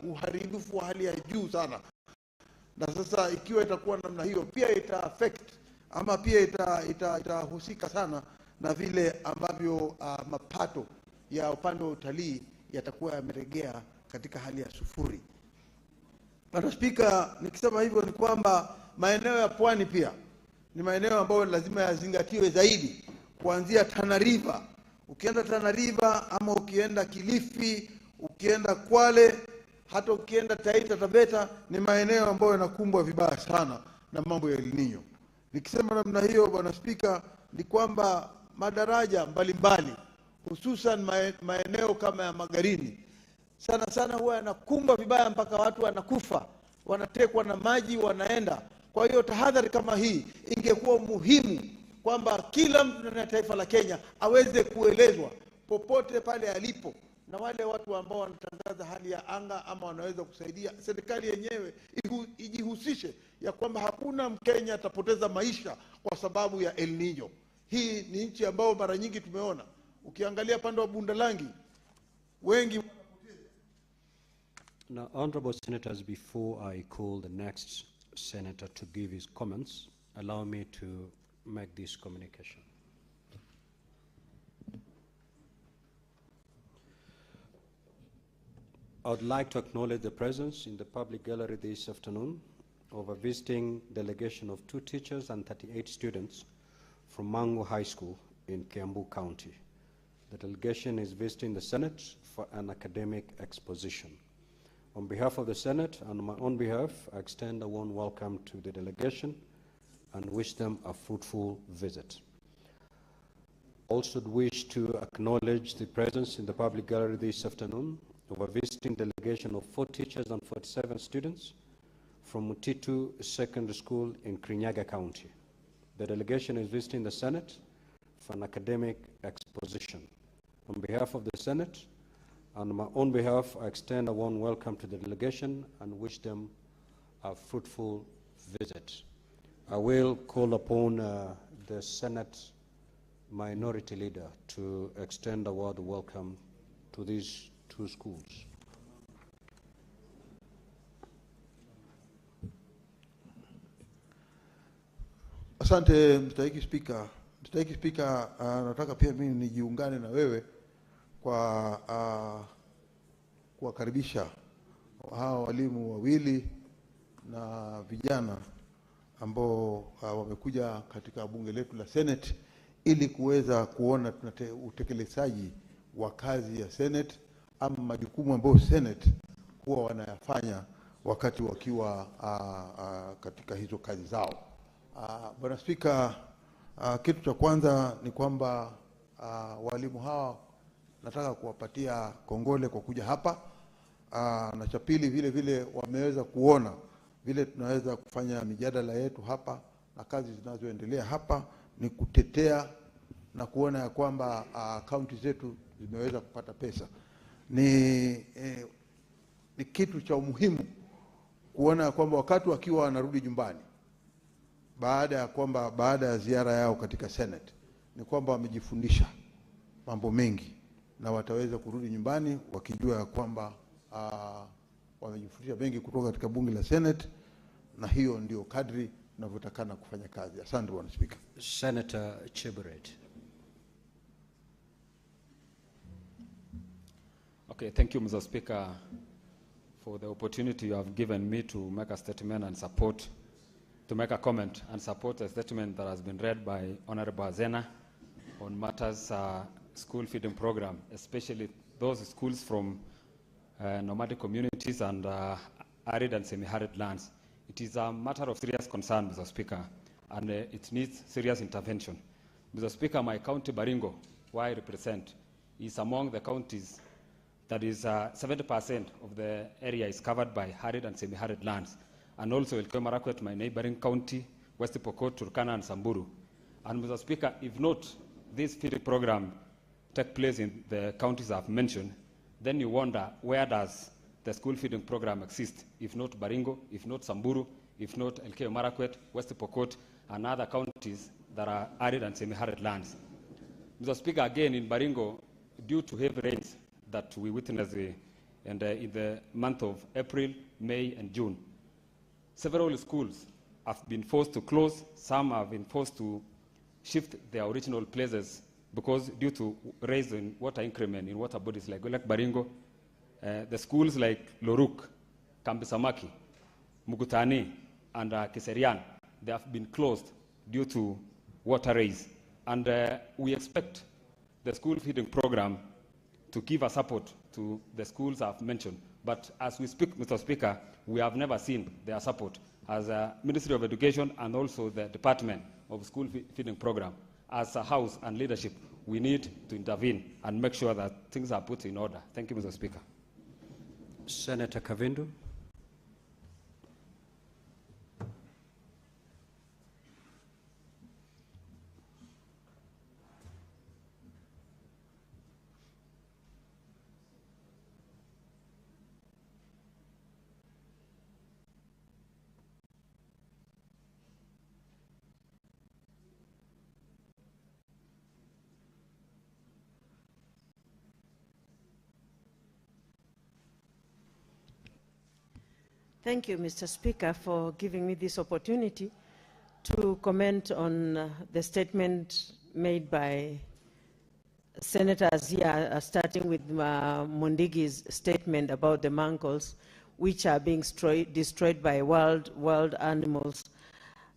Speaker 13: uharibifu wa hali ya juu sana. Na sasa ikiwa itakuwa namna hiyo, pia ita affect ama pia itahusika sana na vile ambavyo mapato ya upande wa utalii yatakuwa yameregea katika hali ya sufuri. Bwana Spika, nikisema hivyo ni kwamba maeneo ya pwani pia ni maeneo ambayo lazima yazingatiwe zaidi, kuanzia Tana River. Ukienda Tana River ama ukienda Kilifi, ukienda Kwale, hata ukienda Taita Taveta, ni maeneo ambayo yanakumbwa vibaya sana na mambo ya El Nino. Nikisema namna hiyo Bwana Spika, ni kwamba madaraja mbalimbali hususan maeneo kama ya Magarini sana sana huwa yanakumbwa vibaya mpaka watu wanakufa, wanatekwa na maji wanaenda. Kwa hiyo tahadhari kama hii ingekuwa muhimu kwamba kila mtu ndani ya taifa la Kenya aweze kuelezwa popote pale alipo na wale watu ambao wanatangaza hali ya anga ama wanaweza kusaidia, serikali yenyewe ijihusishe ya kwamba hakuna Mkenya atapoteza maisha kwa sababu ya El Nino. Hii ni nchi ambayo mara nyingi tumeona, ukiangalia pande wa Bundalangi wengi.
Speaker 2: Now, honorable senators, before I call the next senator to give his comments, allow me to make this communication. I would like to acknowledge the presence in the public gallery this afternoon of a visiting delegation of 2 teachers and 38 students from Mangu High School in Kiambu County. The delegation is visiting the Senate for an academic exposition. On behalf of the Senate and on my own behalf, I extend a warm welcome to the delegation and wish them a fruitful visit. Also wish to acknowledge the presence in the public gallery this afternoon of a visiting delegation of 4 teachers and 47 students from Mutitu Secondary School in Kirinyaga County. The delegation is visiting the Senate for an academic exposition. On behalf of the Senate and on my own behalf, I extend a warm welcome to the delegation and wish them a fruitful visit. I will call upon the Senate Minority Leader to extend a word of welcome to these 2 schools.
Speaker 13: Asante Mstahiki Spika. Mstahiki Spika, nataka pia mimi nijiungane na wewe kwa kuwakaribisha hawa walimu wawili na vijana ambao wamekuja katika bunge letu la Senate ili kuweza kuona utekelezaji wa kazi ya Senate ama majukumu ambayo Senate huwa wanayafanya wakati wakiwa katika hizo kazi zao. Bwana Spika, kitu cha kwanza ni kwamba walimu hawa nataka kuwapatia kongole kwa kuja hapa, na cha pili vile vile wameweza kuona vile tunaweza kufanya mijadala yetu hapa, na kazi zinazoendelea hapa ni kutetea na kuona ya kwamba kaunti zetu zimeweza kupata pesa. Ni kitu cha umuhimu kuona ya kwamba wakati wakiwa wanarudi nyumbani baada ya ziara yao katika Senate ni kwamba wamejifundisha mambo mengi na wataweza kurudi nyumbani wakijua ya kwamba wamejifundisha mengi kutoka katika bunge la Senate, na hiyo ndio kadri tunavyotakana kufanya kazi. Asante Bwana Speaker.
Speaker 2: Senator Cheburet.
Speaker 14: Okay, thank you, Mr. Speaker, for the opportunity you have given me to make a statement and support, to make a comment and support a statement that has been read by Honorable Azena on matters school feeding program, especially those schools from nomadic communities and arid and semi-arid lands. It is a matter of serious concern, Mr. Speaker, and it needs serious intervention. Mr. Speaker, my county, Baringo, where I represent, is among the counties that is 70% of the area is covered by arid and semi-arid lands. And also Elgeyo Marakwet, my neighboring county, West Pokot, Turkana, and Samburu. And Mr. Speaker, if not this feeding program take place in the counties I've mentioned, then you wonder where does the school feeding program exist, if not Baringo, if not Samburu, if not Elgeyo Marakwet, West Pokot, and other counties that are arid and semi-arid lands. Mr. Speaker, again in Baringo, due to heavy rains that we witnessed in the month of April, May, and June, several schools have been forced to close. Some have been forced to shift their original places because due to rise in water increment in water bodies like Baringo, the schools like Loruk, Kambisamaki, Mugutani, and Kiserian, they have been closed due to water rise. And we expect the school feeding program to give a support to the schools I've mentioned. But as we speak, Mr. Speaker, we have never seen their support as a Ministry of Education and also the Department of School Feeding Program. As a House and leadership, we need to intervene and make sure that things are put in order. Thank you, Mr. Speaker.
Speaker 2: Senator Kavindu.
Speaker 15: Thank you, Mr. Speaker, for giving me this opportunity to comment on the statement made by senators here, starting with Mundigi's statement about the mangles, which are being destroyed by wild animals.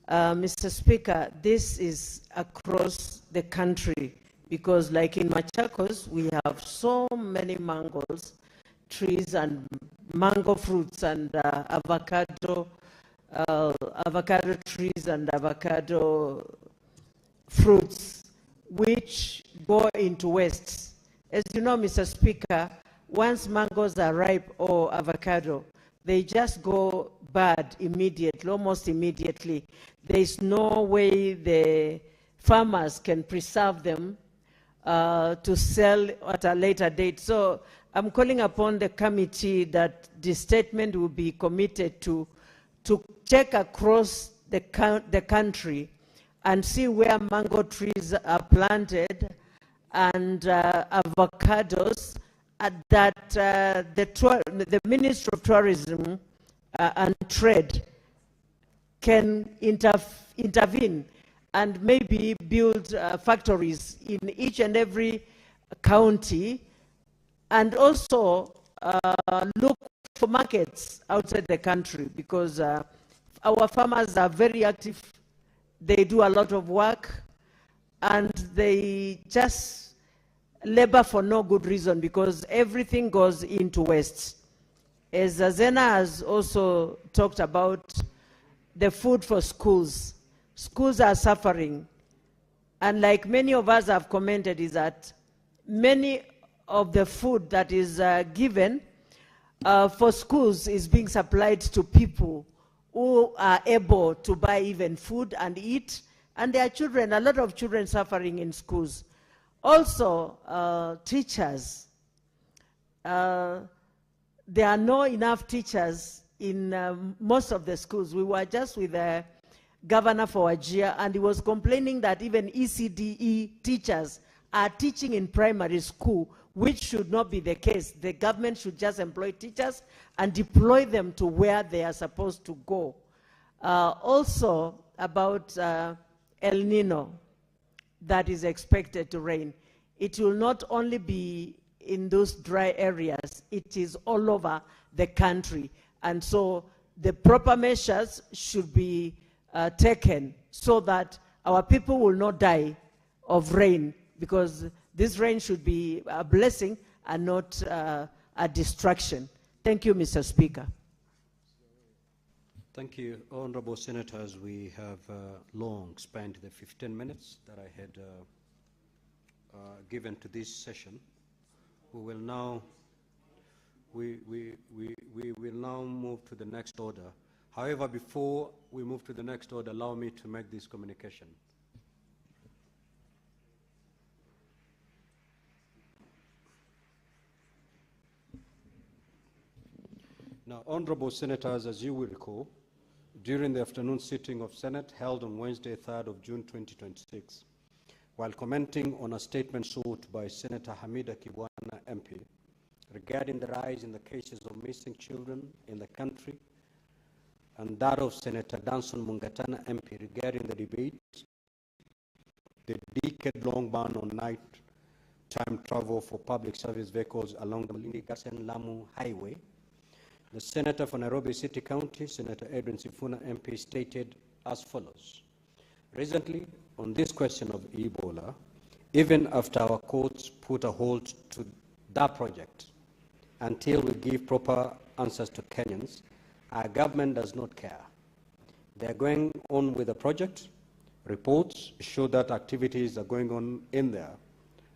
Speaker 15: Mr. Speaker, this is across the country because, like in Machakos, we have so many mangos trees and mango fruits and avocado trees and avocado fruits which go into waste. As you know, Mr. Speaker, once mangoes are ripe or avocado, they just go bad immediately, almost immediately. There is no way the farmers can preserve them to sell at a later date. So I'm calling upon the committee that the statement will be committed to check across the country and see where mango trees are planted and avocados, that the Ministry of Tourism and Trade can intervene and maybe build factories in each and every county, and also look for markets outside the country, because our farmers are very active. They do a lot of work, and they just labor for no good reason because everything goes into waste. As Zena has also talked about the food for schools, schools are suffering. And like many of us have commented, is that many of the food that is given for schools is being supplied to people who are able to buy even food and eat, and there are children, a lot of children suffering in schools. Also, teachers. There are not enough teachers in most of the schools. We were just with the governor for Wajir, and he was complaining that even ECDE teachers are teaching in primary school, which should not be the case. The government should just employ teachers and deploy them to where they are supposed to go. Also, about El Nino that is expected to rain. It will not only be in those dry areas, it is all over the country. And so the proper measures should be taken so that our people will not die of rain, because this rain should be a blessing and not a distraction. Thank you, Mr. Speaker.
Speaker 2: Thank you, honorable senators. We have long spent the 15 minutes that I had given to this session. We will now move to the next order. However, before we move to the next order, allow me to make this communication. Now, honorable senators, as you will recall, during the afternoon sitting of Senate held on Wednesday, 3rd of June 2026, while commenting on a statement sought by Senator Hamida Kibwana MP regarding the rise in the cases of missing children in the country, and that of Senator Danson Mungatana MP regarding the debate, the decade-long ban on night-time travel for public service vehicles along the Malindi-Garsen-Lamu Highway, the Senator for Nairobi City County, Senator Edwin Sifuna MP, stated as follows. Recently, on this question of Ebola, even after our courts put a halt to that project until we give proper answers to Kenyans, our government does not care. They are going on with the project. Reports show that activities are going on in there,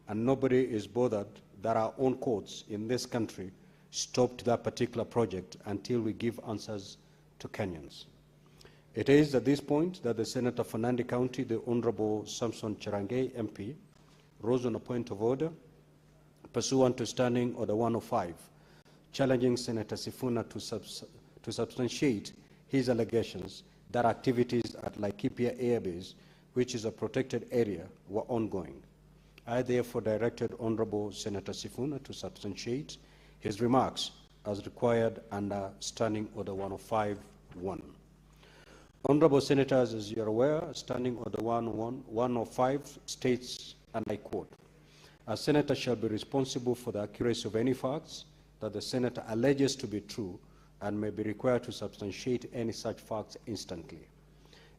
Speaker 2: and nobody is bothered that our own courts in this country stopped that particular project until we give answers to Kenyans. It is at this point that the Senator for Nandi County, the Honorable Samson Cherangei MP, rose on a point of order pursuant to Standing Order 105, challenging Senator Sifuna to substantiate his allegations that activities at Laikipia Air Base, which is a protected area, were ongoing. I therefore directed Honorable Senator Sifuna to substantiate his remarks as required under Standing Order 105.1. Honorable Senators, as you are aware, Standing Order 105 states, and I quote, "A senator shall be responsible for the accuracy of any facts that the senator alleges to be true and may be required to substantiate any such facts instantly.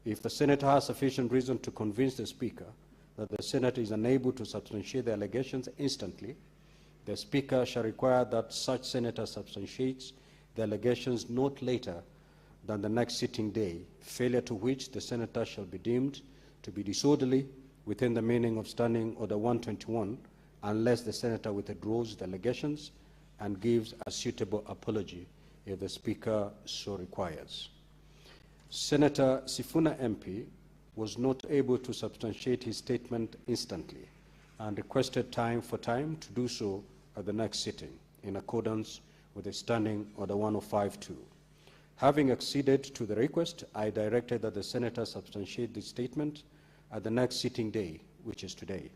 Speaker 2: If the senator has sufficient reason to convince the Speaker that the senator is unable to substantiate the allegations instantly, the Speaker shall require that such senator substantiates the allegations not later than the next sitting day, failure to which the senator shall be deemed to be disorderly within the meaning of Standing Order 121, unless the senator withdraws the allegations and gives a suitable apology if the Speaker so requires." Senator Sifuna MP was not able to substantiate his statement instantly and requested time to do so at the next sitting, in accordance with the Standing Order 105.2. Having acceded to the request, I directed that the senator substantiate the statement at the next sitting day, which is today.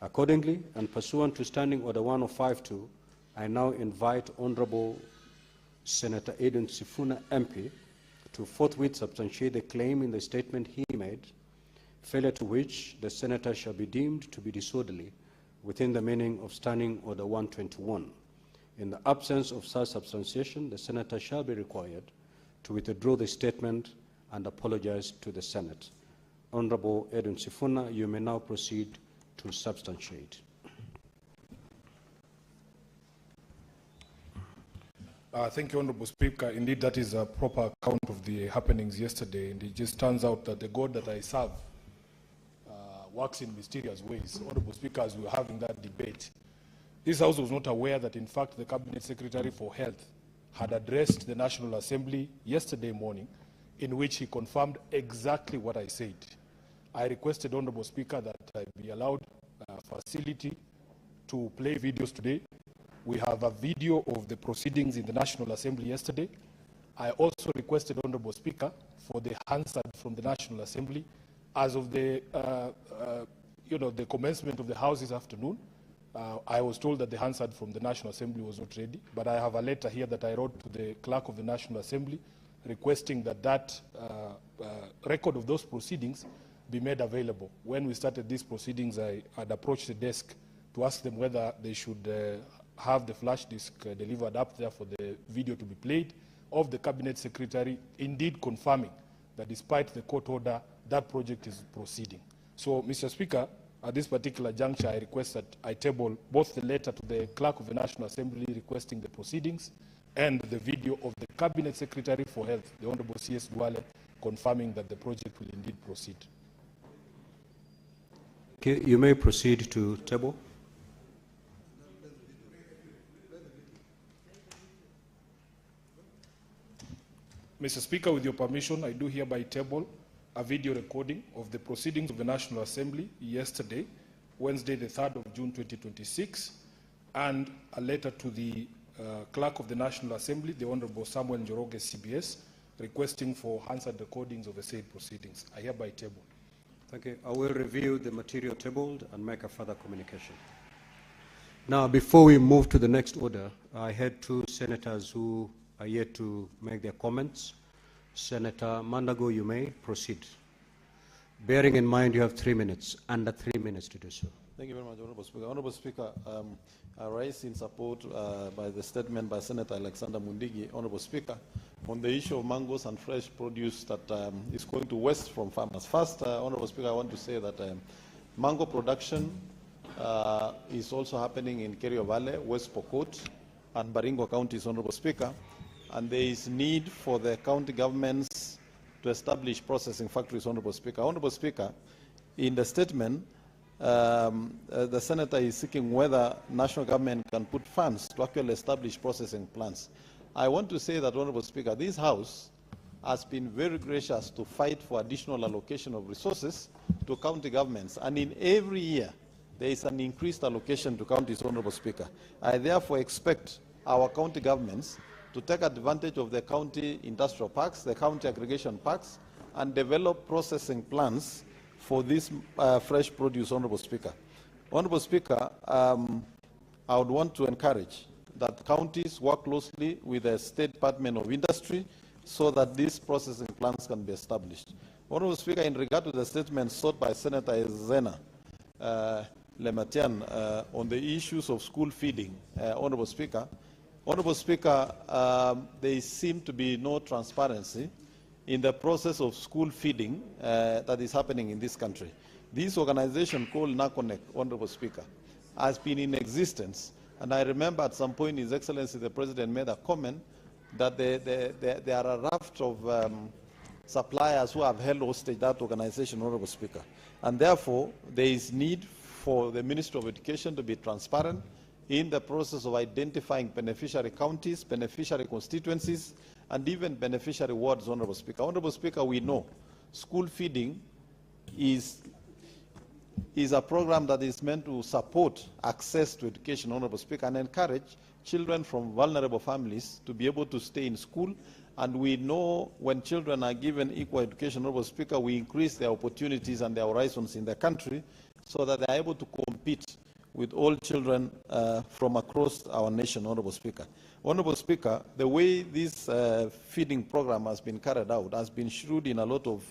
Speaker 2: Accordingly, and pursuant to Standing Order 105.2, I now invite Honorable Senator Edwin Sifuna MP to forthwith substantiate the claim in the statement he made, failure to which the senator shall be deemed to be disorderly within the meaning of Standing Order 121. In the absence of such substantiation, the senator shall be required to withdraw the statement and apologize to the Senate. Honorable Edwin Sifuna, you may now proceed to substantiate.
Speaker 4: Thank you, Honorable Speaker. Indeed, that is a proper account of the happenings yesterday, and it just turns out that the God that I serve works in mysterious ways. Honorable Speaker, as we were having that debate, this House was not aware that, in fact, the Cabinet Secretary for Health had addressed the National Assembly yesterday morning, in which he confirmed exactly what I said. I requested, Honorable Speaker, that I be allowed a facility to play videos today. We have a video of the proceedings in the National Assembly yesterday. I also requested, Honorable Speaker, for the Hansard from the National Assembly as of the, the commencement of the House this afternoon. I was told that the Hansard from the National Assembly was not ready, but I have a letter here that I wrote to the Clerk of the National Assembly requesting that that record of those proceedings be made available. When we started these proceedings, I had approached the desk to ask them whether they should have the flash disk delivered up there for the video to be played of the Cabinet Secretary, indeed confirming that despite the court order, that project is proceeding. So, Mr. Speaker, at this particular juncture, I request that I table both the letter to the Clerk of the National Assembly requesting the proceedings and the video of the Cabinet Secretary for Health, the Honorable C.S. Duale, confirming that the project will indeed proceed.
Speaker 2: Okay, you may proceed to table.
Speaker 4: Mr. Speaker, with your permission, I do hereby table a video recording of the proceedings of the National Assembly yesterday, Wednesday, the 3rd of June 2026, and a letter to the Clerk of the National Assembly, the Honorable Samuel Njoroge, CBS, requesting for Hansard recordings of the said proceedings. I hereby table.
Speaker 2: Thank you. I will review the material tabled and make a further communication. Now, before we move to the next order, I had two senators who are yet to make their comments. Senator Mandago, you may proceed. Bearing in mind you have 3 minutes, under 3 minutes to do so.
Speaker 16: Thank you very much, Honorable Speaker. Honorable Speaker, I rise in support by the statement by Senator Alexander Mundigi, Honorable Speaker, on the issue of mangoes and fresh produce that is going to waste from farmers. First, Honorable Speaker, I want to say that mango production is also happening in Kerio Valley, West Pokot, and Baringo counties, Honorable Speaker. And there is need for the county governments to establish processing factories, Honorable Speaker. Honorable Speaker, in the statement, the Senator is seeking whether national government can put funds to actually establish processing plants. I want to say that, Honorable Speaker, this House has been very gracious to fight for additional allocation of resources to county governments. And in every year, there is an increased allocation to counties, Honorable Speaker. I therefore expect our county governments to take advantage of the county industrial parks, the county aggregation parks, and develop processing plans for this fresh produce, Honorable Speaker. Honorable Speaker, I would want to encourage that counties work closely with the State Department of Industry so that these processing plants can be established. Honorable Speaker, in regard to the statement sought by Senator Zena Lematian on the issues of school feeding, Honorable Speaker, there seems to be no transparency in the process of school feeding that is happening in this country. This organization called NACONEC, Honorable Speaker, has been in existence. And I remember at some point His Excellency the President made a comment that there are a raft of suppliers who have held hostage that organization, Honorable Speaker. And therefore, there is need for the Ministry of Education to be transparent in the process of identifying beneficiary counties, beneficiary constituencies, and even beneficiary wards, Honorable Speaker. Honorable Speaker, we know school feeding is a program that is meant to support access to education, Honorable Speaker, and encourage children from vulnerable families to be able to stay in school. And we know when children are given equal education, Honorable Speaker, we increase their opportunities and their horizons in the country so that they are able to compete with all children from across our nation, Honorable Speaker. Honorable Speaker, the way this feeding program has been carried out has been shrouded in a lot of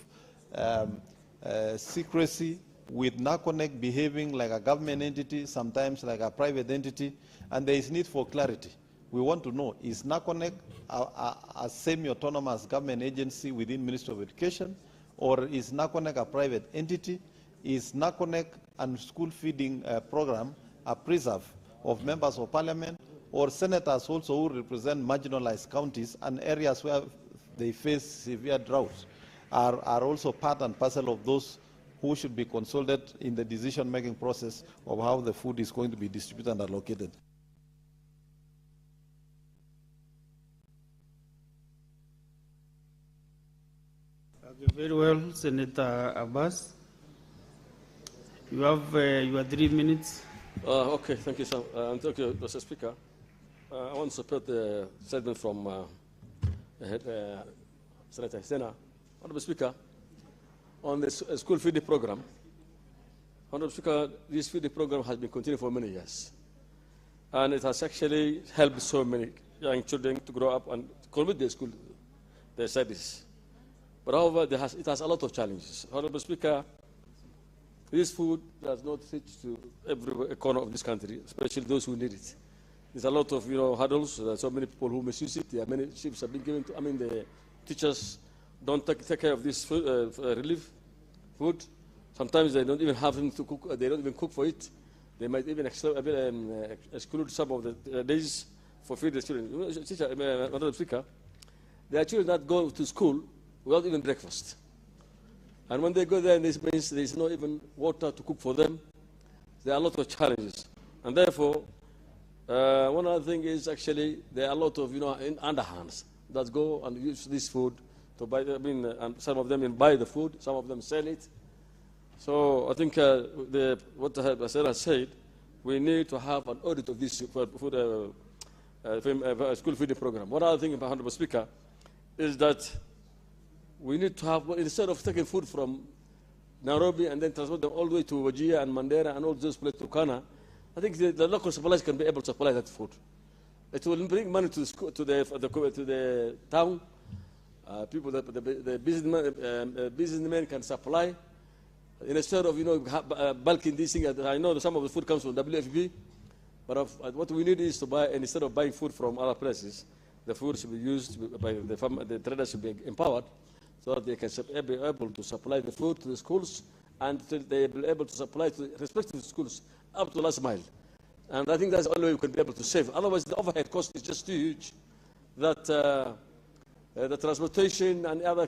Speaker 16: secrecy, with NACONEC behaving like a government entity, sometimes like a private entity, and there is need for clarity. We want to know, is NACONEC a semi-autonomous government agency within Ministry of Education, or is NACONEC a private entity? Is NACONEC and school feeding program a preserve of members of parliament or senators also who represent marginalized counties and areas where they face severe drought are also part and parcel of those who should be consulted in the decision-making process of how the food is going to be distributed and allocated?
Speaker 17: Very well, Senator Abbas. You have your 3 minutes.
Speaker 18: Okay, thank you, sir. Thank you, Mr. Speaker. I want to support the statement from Senator Sena. Honorable Speaker, on the school feeding program, Honorable Speaker, this feeding program has been continuing for many years. And it has actually helped so many young children to grow up and complete their school, their studies. But however, it has a lot of challenges. Honorable Speaker, this food does not reach to every corner of this country, especially those who need it. There's a lot of hurdles. There are so many people who misuse it. There are many ships have been given to. The teachers don't take care of this food, relief food. Sometimes they don't even have them to cook. They don't even cook for it. They might even exclude some of the days for feeding the children. Madam Speaker, there are children that go to school without even breakfast. And when they go there, this means there is not even water to cook for them. There are a lot of challenges. And therefore, one other thing is actually there are a lot of underhands that go and use this food to buy. And some of them buy the food, some of them sell it. So I think what Sarah has said, we need to have an audit of this food, school feeding program. One other thing, Honorable Speaker, is that we need to have, instead of taking food from Nairobi and then transport them all the way to Wajir and Mandera and all those places to Kana, I think the local suppliers can be able to supply that food. It will bring money to the school, to the town. People, the businessmen can supply. Instead of bulking these things, I know that some of the food comes from WFP, but what we need is to buy, instead of buying food from other places, the food should be used by the traders should be empowered so that they can be able to supply the food to the schools and they will be able to supply to the respective schools up to last mile. And I think that's the only way we can be able to save. Otherwise, the overhead cost is just too huge that the transportation and other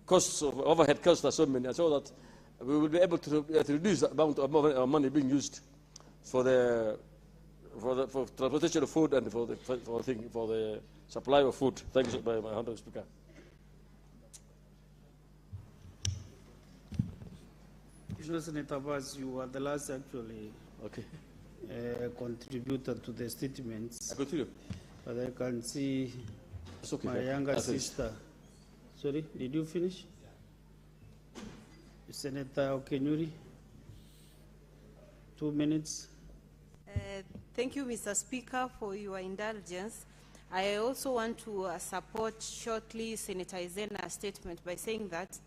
Speaker 18: costs of overhead costs are so many, so that we will be able to reduce the amount of money being used for transportation of food and for the supply of food. Thank you, my Honourable Speaker.
Speaker 17: Senator Abbas, you are the last actually contributor to the statements.
Speaker 18: I continue.
Speaker 17: But I can see my younger sister. Sorry, did you finish? Senator Okenyuri, 2 minutes.
Speaker 19: Thank you, Mr. Speaker, for your indulgence. I also want to support shortly Senator Izena's statement by saying that,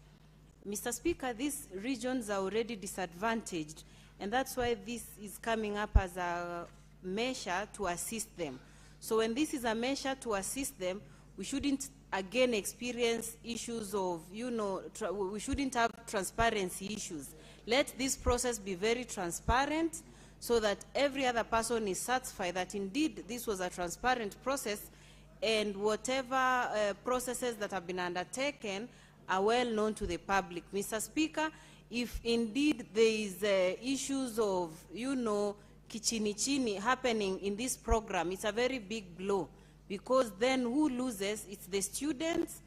Speaker 19: Mr. Speaker, these regions are already disadvantaged, and that's why this is coming up as a measure to assist them. So when this is a measure to assist them, we shouldn't again experience issues of, we shouldn't have transparency issues. Let this process be very transparent so that every other person is satisfied that indeed this was a transparent process, and whatever processes that have been undertaken are well known to the public. Mr. Speaker, if indeed there is issues of, kichini happening in this program, it's a very big blow, because then who loses? It's the students,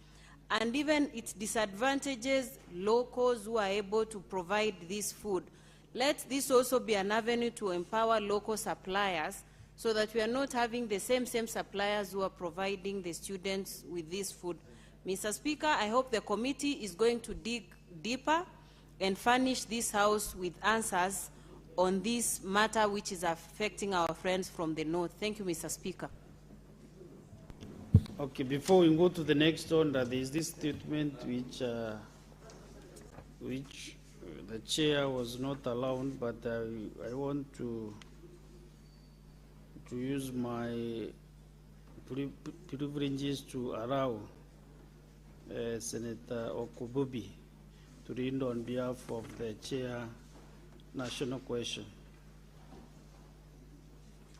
Speaker 19: and even it disadvantages locals who are able to provide this food. Let this also be an avenue to empower local suppliers so that we are not having the same suppliers who are providing the students with this food. Mr. Speaker, I hope the committee is going to dig deeper and furnish this House with answers on this matter which is affecting our friends from the north. Thank you, Mr. Speaker.
Speaker 17: Okay, before we go to the next order, there is this statement which the chair was not allowed, but I want to use my privileges to allow Senator Okububi to read on behalf of the chair national question.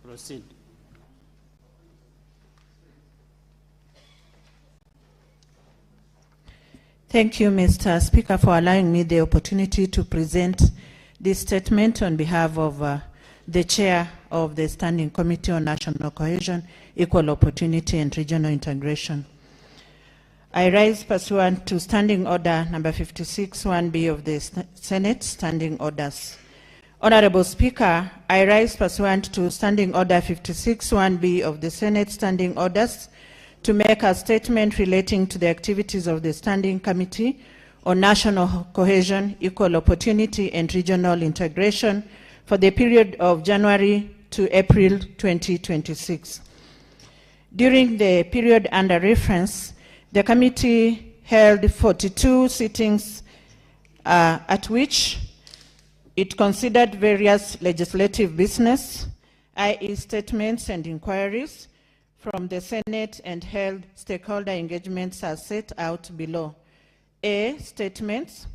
Speaker 17: Proceed.
Speaker 15: Thank you, Mr. Speaker, for allowing me the opportunity to present this statement on behalf of the Chair of the Standing Committee on National Cohesion, Equal Opportunity and Regional Integration. I rise pursuant to Standing Order number 56, 1B of the Senate Standing Orders. Honorable Speaker, I rise pursuant to Standing Order 56, 1B of the Senate Standing Orders to make a statement relating to the activities of the Standing Committee on National Cohesion, Equal Opportunity and Regional Integration for the period of January to April 2026. During the period under reference, the committee held 42 sittings at which it considered various legislative business, i.e. statements and inquiries from the Senate, and held stakeholder engagements as set out below. A, statements.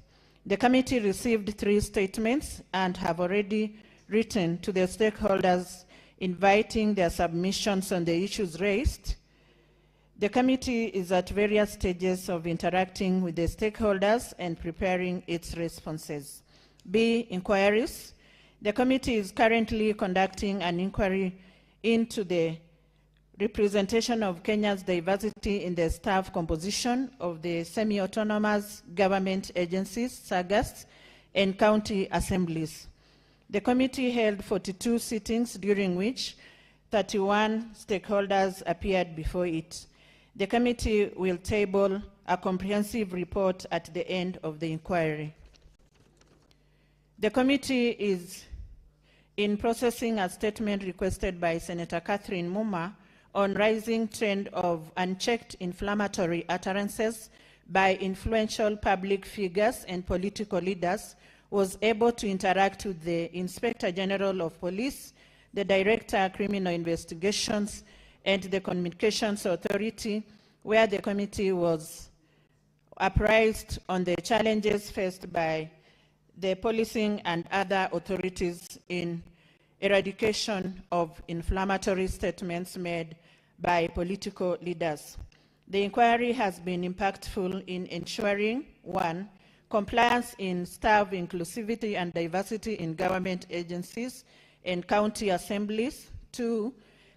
Speaker 15: The committee received 3 statements and have already written to the stakeholders inviting their submissions on the issues raised. The committee is at various stages of interacting with the stakeholders and preparing its responses. B, inquiries. The committee is currently conducting an inquiry into the representation of Kenya's diversity in the staff composition of the semi-autonomous government agencies, SAGAs, and county assemblies. The committee held 42 sittings, during which 31 stakeholders appeared before it. The committee will table a comprehensive report at the end of the inquiry. The committee is in processing a statement requested by Senator Catherine Muma on rising trend of unchecked inflammatory utterances by influential public figures and political leaders, was able to interact with the Inspector General of Police, the Director of Criminal Investigations, and the Communications Authority, where the committee was apprised on the challenges faced by the policing and other authorities in eradication of inflammatory statements made by political leaders. The inquiry has been impactful in ensuring, 1, compliance in staff inclusivity and diversity in government agencies and county assemblies, 2,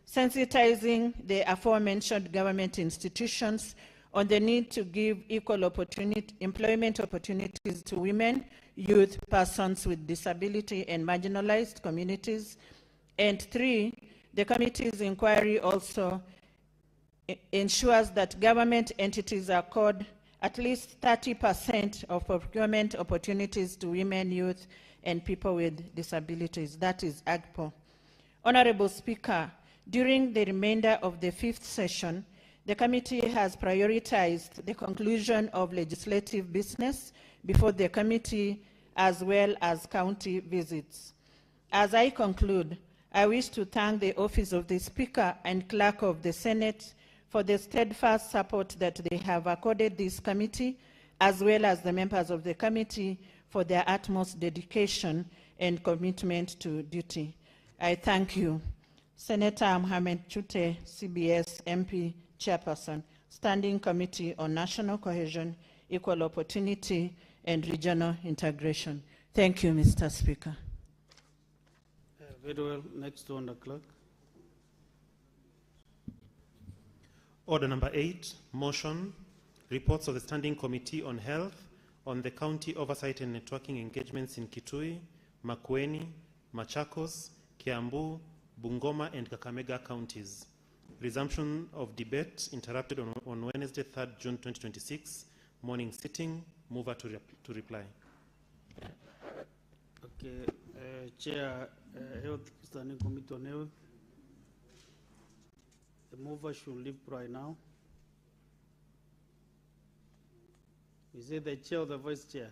Speaker 15: sensitizing the aforementioned government institutions on the need to give equal employment opportunities to women, youth, persons with disability, and marginalized communities. And 3, the committee's inquiry also ensures that government entities accord at least 30% of procurement opportunities to women, youth, and people with disabilities. That is AGPO.
Speaker 20: Honorable Speaker, during the remainder of the 5th session, the committee has prioritized the conclusion of legislative business before the committee as well as county visits. As I conclude, I wish to thank the Office of the Speaker and Clerk of the Senate for the steadfast support that they have accorded this committee, as well as the members of the committee for their utmost dedication and commitment to duty. I thank you. Senator Mohamed Chute, CBS MP, Chairperson, Standing Committee on National Cohesion, Equal Opportunity, and Regional Integration. Thank you, Mr. Speaker.
Speaker 17: Very well. Next on the clerk.
Speaker 21: Order number 8, motion, reports of the Standing Committee on Health on the county oversight and networking engagements in Kitui, Makueni, Machakos, Kiambu, Bungoma, and Kakamega counties. Resumption of debate interrupted on Wednesday, 3rd June 2026. Morning sitting. Mover to reply.
Speaker 17: Okay, Chair, Health Standing Committee on Health. The mover should leave right now. Is it the chair or the vice chair?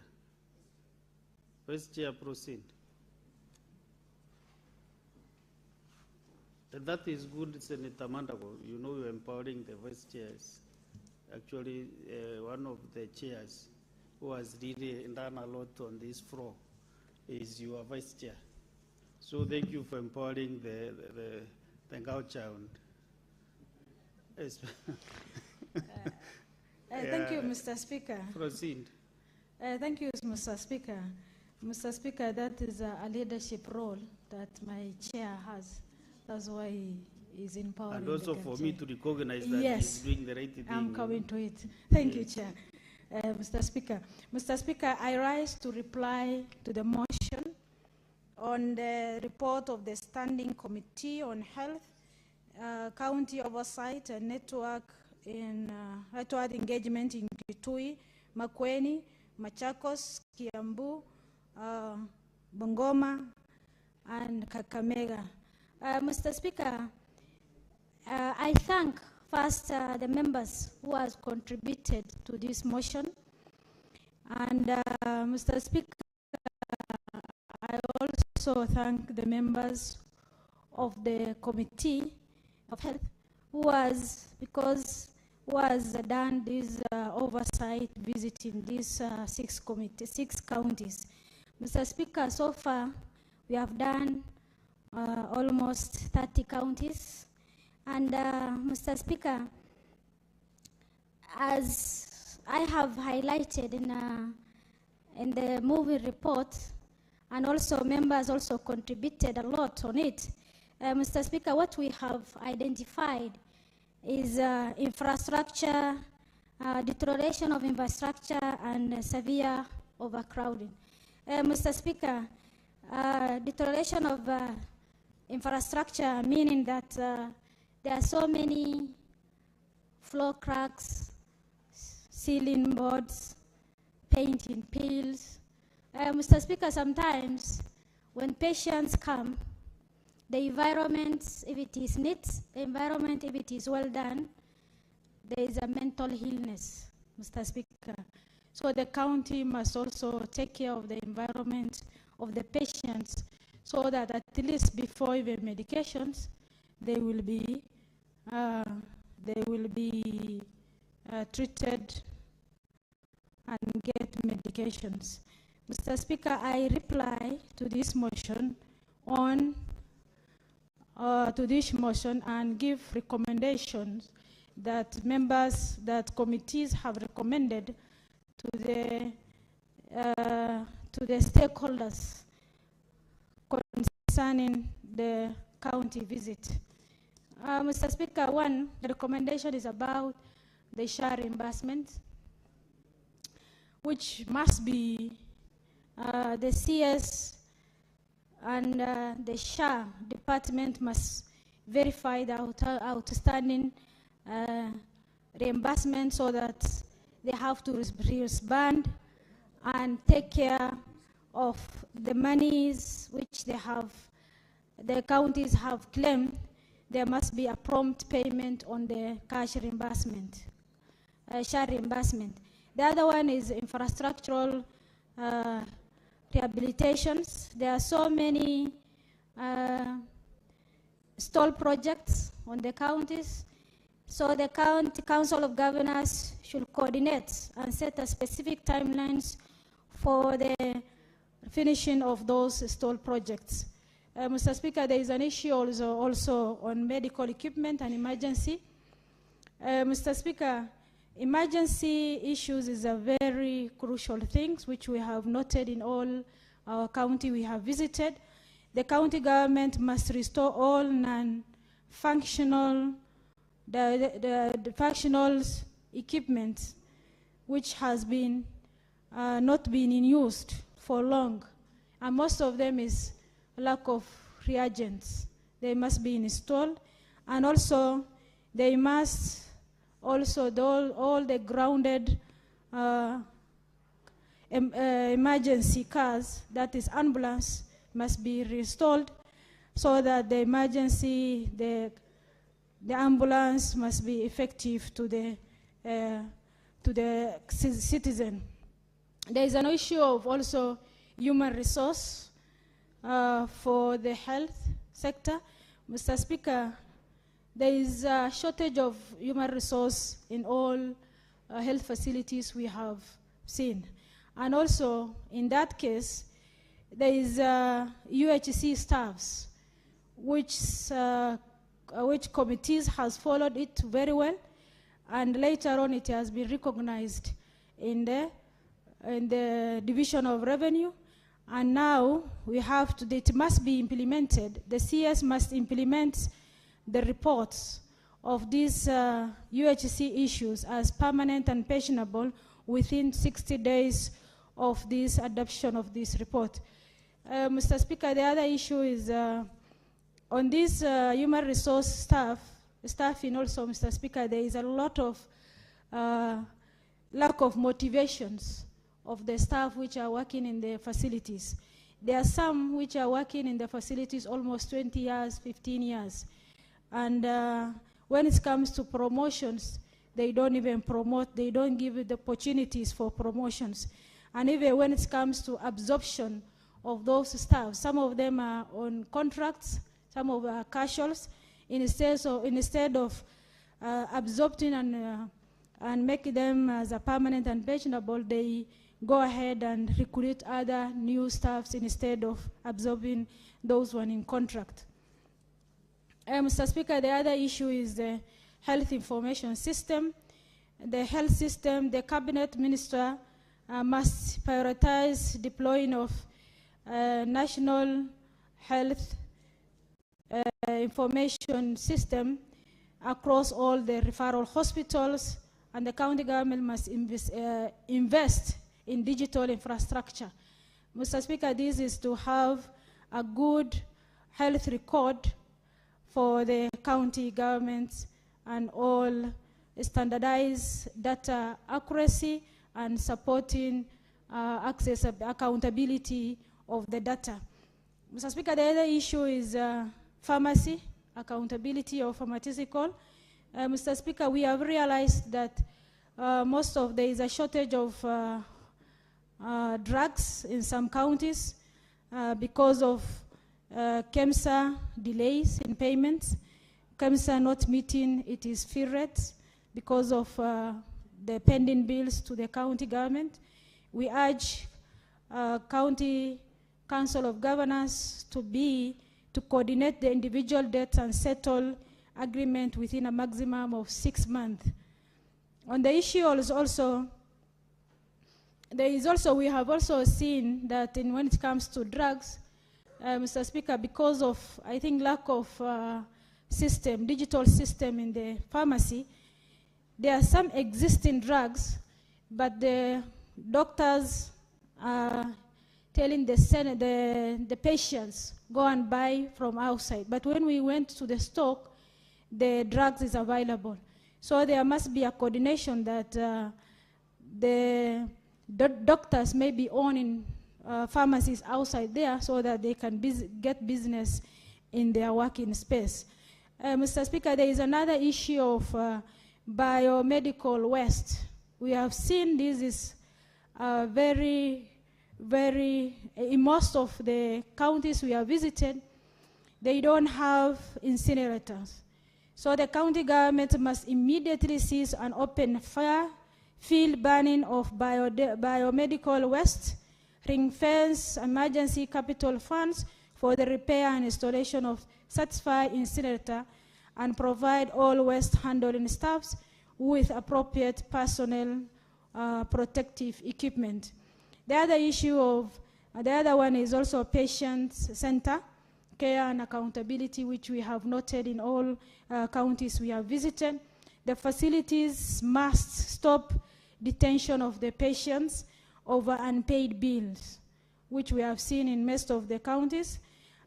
Speaker 17: Vice chair, proceed. And that is good, Senator Mandago. You know you're empowering the vice chairs. Actually, one of the chairs who has really done a lot on this floor is your vice chair. So thank you for empowering the gaucho. Yes.
Speaker 22: Thank you, Mr. Speaker.
Speaker 17: Proceed.
Speaker 22: Thank you, Mr. Speaker. Mr. Speaker, that is a leadership role that my chair has. That's why he is empowering.
Speaker 17: And also for me to recognize that
Speaker 22: yes,
Speaker 17: he's doing the right thing.
Speaker 22: I'm coming to it. Thank you, Chair. Mr. Speaker. Mr. Speaker, I rise to reply to the motion on the report of the Standing Committee on Health, County Oversight and Network Engagement in Kitui, Makueni, Machakos, Kiambu, Bungoma, and Kakamega. Mr. Speaker, I thank first the members who has contributed to this motion. And Mr. Speaker, I also thank the members of the Committee of Health who has done this oversight visit in these 6 counties. Mr. Speaker, so far we have done almost 30 counties. And Mr. Speaker, as I have highlighted in the movie report, and also members also contributed a lot on it, Mr. Speaker, what we have identified is infrastructure, deterioration of infrastructure, and severe overcrowding. Mr. Speaker, deterioration of infrastructure, meaning that there are so many floor cracks, ceiling boards, painting peels. Mr. Speaker, sometimes when patients come, the environment, if it is neat, the environment, if it is well done, there is a mental illness, Mr. Speaker. So the county must also take care of the environment of the patients so that at least before even medications, they will be treated and get medications. Mr. Speaker, I reply to this motion and give recommendations that committees have recommended to the stakeholders concerning the county visit. Mr. Speaker, one, the recommendation is about the share reimbursement, which must be the CS and the share department must verify the outstanding reimbursement so that they have to respond and take care of the monies which they have the counties have claimed, there must be a prompt payment on the cash reimbursement, share reimbursement. The other one is infrastructural rehabilitations. There are so many stall projects on the counties. So the County Council of Governors should coordinate and set a specific timelines for the finishing of those stall projects. Mr. Speaker, there is an issue also on medical equipment and emergency. Mr. Speaker, emergency issues is a very crucial thing which we have noted in all our county we have visited. The county government must restore all non-functional the functional equipment which has been not been in use for long, and most of them is lack of reagents. They must be installed, and also they must also all the grounded emergency cars, that is ambulance, must be reinstalled so that the emergency, the ambulance must be effective to the citizen. There is an issue of also human resource for the health sector. Mr. Speaker, there is a shortage of human resource in all health facilities we have seen. And also, in that case, there is UHC staffs, which committees has followed it very well, and later on it has been recognized in the Division of Revenue, and now we have to, it must be implemented. The CS must implement the reports of these UHC issues as permanent and pensionable within 60 days of this adoption of this report. Mr. Speaker, the other issue is on this human resource staffing also, Mr. Speaker, there is a lot of lack of motivations of the staff which are working in the facilities. There are some which are working in the facilities almost 20 years, 15 years. And when it comes to promotions, they don't even promote, they don't give the opportunities for promotions. And even when it comes to absorption of those staff, some of them are on contracts, some of our casuals, instead of absorbing and making them as a permanent and pensionable, they go ahead and recruit other new staffs instead of absorbing those one in contract. Mr. Speaker, the other issue is the health information system. The health system, the cabinet minister must prioritize deploying of national health information system across all the referral hospitals, and the county government must invest in digital infrastructure. Mr. Speaker, this is to have a good health record for the county governments and all standardized data accuracy and supporting accountability of the data. Mr. Speaker, the other issue is pharmacy, accountability of pharmaceutical. Mr. Speaker, we have realized that there is a shortage of drugs in some counties because of KEMSA delays in payments, KEMSA not meeting its fee rates because of the pending bills to the county government. We urge County Council of Governors to coordinate the individual debts and settle agreement within a maximum of 6 months. On the issue we have also seen that when it comes to drugs, Mr. Speaker, because of, I think, lack of digital system in the pharmacy, there are some existing drugs, but the doctors are telling the patients, go and buy from outside. But when we went to the stock, the drugs is available. So there must be a coordination that the doctors may be owning pharmacies outside there so that they can get business in their working space. Mr. Speaker, there is another issue of biomedical waste. We have seen this is very, in most of the counties we have visited, they don't have incinerators. So the county government must immediately cease and open fire, field burning of biomedical waste, ring-fence emergency capital funds for the repair and installation of satisfied incinerator, and provide all waste handling staffs with appropriate personnel protective equipment. The other one is also patient center care and accountability, which we have noted in all counties we have visited. The facilities must stop detention of the patients over unpaid bills, which we have seen in most of the counties,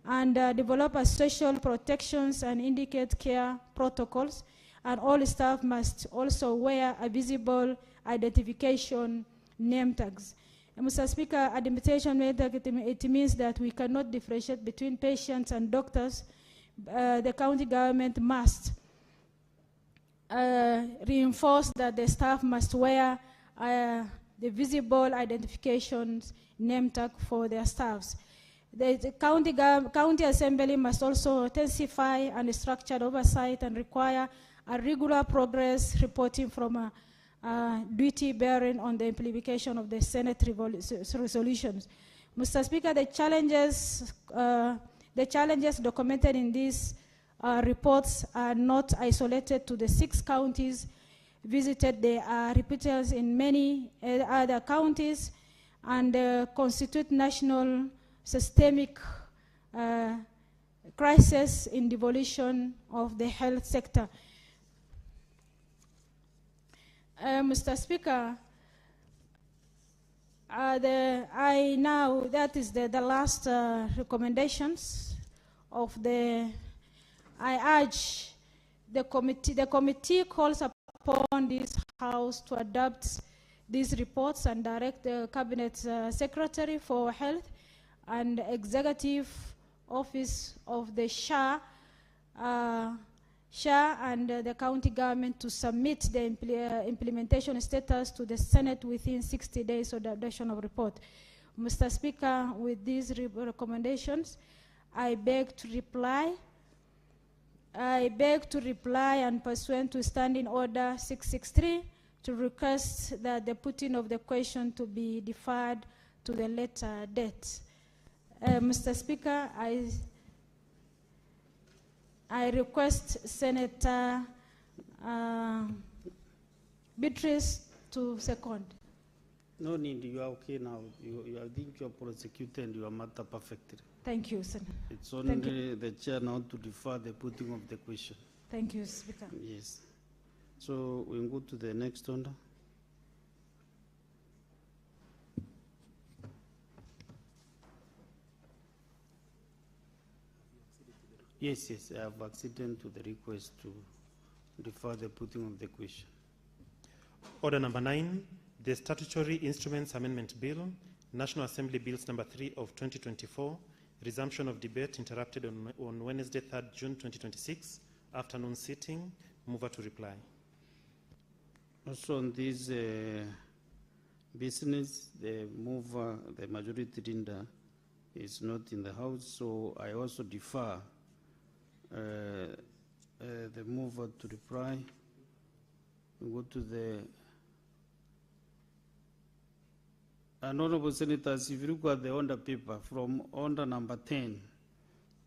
Speaker 22: and develop a social protections and indicate care protocols, and all staff must also wear a visible identification name tags. And Mr. Speaker, identification name tag, it means that we cannot differentiate between patients and doctors. The county government must reinforce that the staff must wear the visible identifications name tag for their staffs. The county assembly must also intensify and structured oversight and require a regular progress reporting from duty bearing on the implementation of the Senate resolutions. Mr. Speaker, the challenges documented in these reports are not isolated to the 6 counties visited. They are repeated in many other counties and constitute national systemic crisis in devolution of the health sector. Mr. Speaker, that is the last recommendations of the, I urge the committee calls upon this House to adopt these reports and direct the Cabinet Secretary for Health and Executive Office of the SHA and the county government to submit the implementation status to the Senate within 60 days of the adoption of report. Mr. Speaker, with these recommendations, I beg to reply and pursuant to Standing Order 663 to request that the putting of the question to be deferred to the later date. Mr. Speaker, I request Senator Beatrice to second.
Speaker 17: No need, you are okay now. I think you are prosecuted your matter perfectly.
Speaker 22: Thank you, Senator.
Speaker 17: It's only the chair now to defer the putting of the question.
Speaker 22: Thank you, Speaker.
Speaker 17: Yes. So we'll go to the next order. Yes, I have acceded to the request to defer the putting of the question.
Speaker 21: Order number 9, the Statutory Instruments Amendment Bill, National Assembly Bills number 3 of 2024, resumption of debate interrupted on Wednesday, 3rd June 2026, afternoon sitting. Mover to reply.
Speaker 17: Also on this business, the mover, the majority leader, is not in the House, so I also defer the mover to reply. We go to the honorable senators. If you look at the order paper from order number 10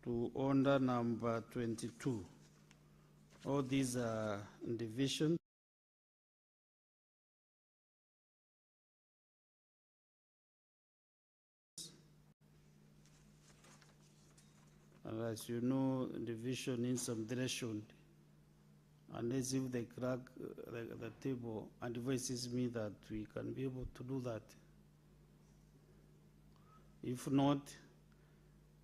Speaker 17: to order number 22, all these are in division. As you know, division in some direction, unless if they crack the table advises me that we can be able to do that. If not,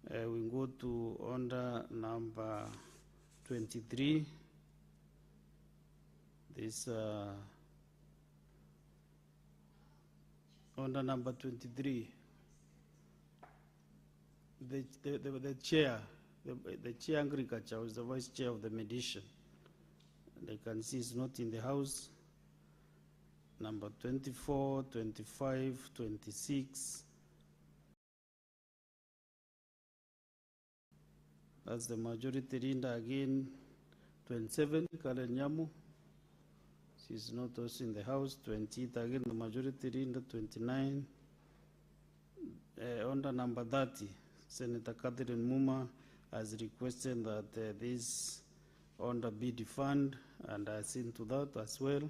Speaker 17: we go to order number 23. This order number 23. The chair the chair agriculture is the vice chair of the mediation. And I can see he's not in the house. Number 24, 25, 26. That's the majority leader again. 27, Karen Nyamu. She's not also in the house. 28, again, the majority leader. 29. Under number 30, Senator Catherine Muma has requested that this order be defunded, and I seen to that as well.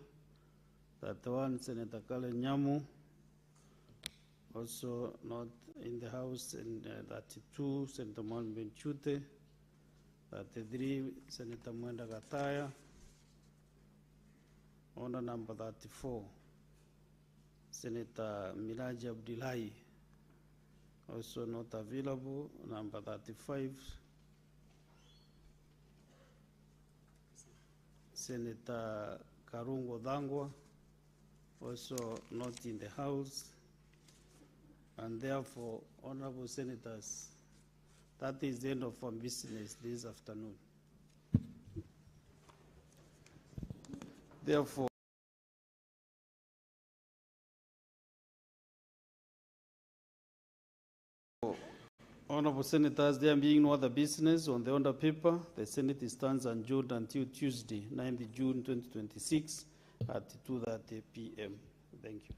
Speaker 17: That one, Senator Karen Nyamu, also not in the house. And 32, Senator Mohan Benchute. 33, Senator Mwenda Gataya. Order number 34, Senator Miraji Abdullahi, also not available. Number 35, Senator Karungo Dangwa, also not in the house. And therefore, honorable senators, that is the end of our business this afternoon. Therefore, honorable senators, there being no other business on the order paper, the Senate stands adjourned until Tuesday, 9th June 2026 at 2:30 p.m. Thank you.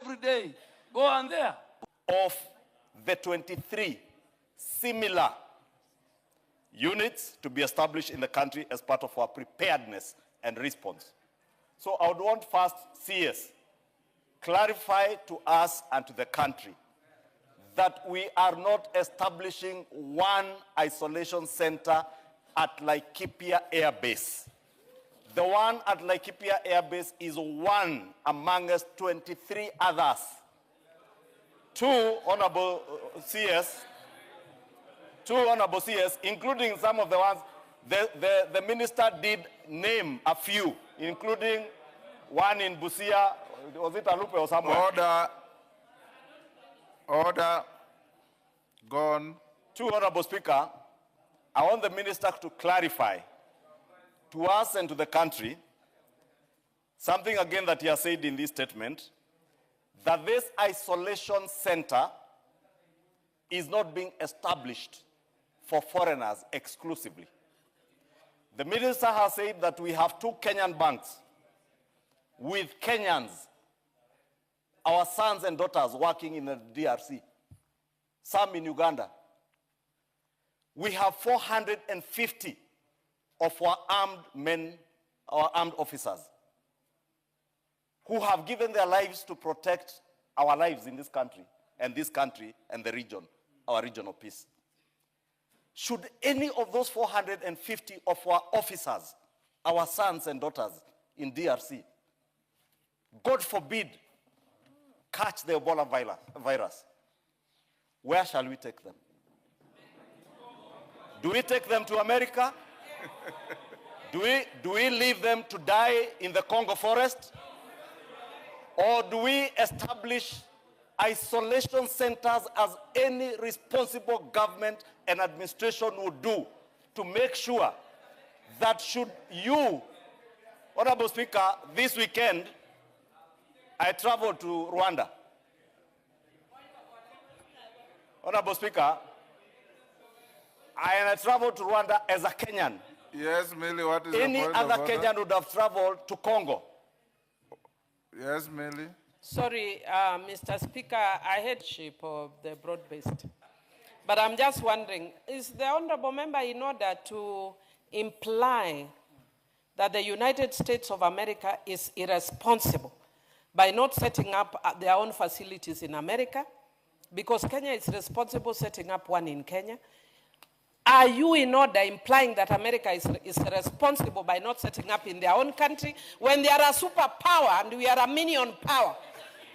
Speaker 1: Every day, go on there. Of the 23 similar units to be established in the country as part of our preparedness and response. So I would want first CS clarify to us and to the country that we are not establishing one isolation center at Laikipia Air Base. The one at Laikipia Air Base is one amongst 23 others two honorable CS, including some of the ones, the minister did name a few, including one in Busia, was it Alupe or somewhere?
Speaker 3: Order. Gone.
Speaker 1: Two, Honorable Speaker, I want the minister to clarify to us and to the country something again that he has said in this statement, that this isolation center is not being established for foreigners exclusively. The minister has said that we have 2 Kenyan banks with Kenyans, our sons and daughters working in the DRC, some in Uganda. We have 450 of our armed men, our armed officers, who have given their lives to protect our lives in this country and the region, our regional peace. Should any of those 450 of our officers, our sons and daughters in DRC, God forbid, catch the Ebola virus, where shall we take them? Do we take them to America? Do we leave them to die in the Congo forest? Or do we establish isolation centers as any responsible government and administration would do to make sure that should you, Honorable Speaker, this weekend, I traveled to Rwanda. Honorable Speaker, I traveled to Rwanda as a Kenyan.
Speaker 3: Yes, Millie, what is
Speaker 1: Any
Speaker 3: your point
Speaker 1: other
Speaker 3: of
Speaker 1: Kenyan
Speaker 3: order?
Speaker 1: would have traveled to Congo.
Speaker 3: Yes, Millie.
Speaker 6: Sorry, Mr. Speaker, I heard shape of the broad-based. But I'm just wondering, is the honorable member in order to imply that the United States of America is irresponsible by not setting up their own facilities in America? Because Kenya is responsible setting up one in Kenya. Are you in order implying that America is responsible by not setting up in their own country when they are a superpower and we are a minion power?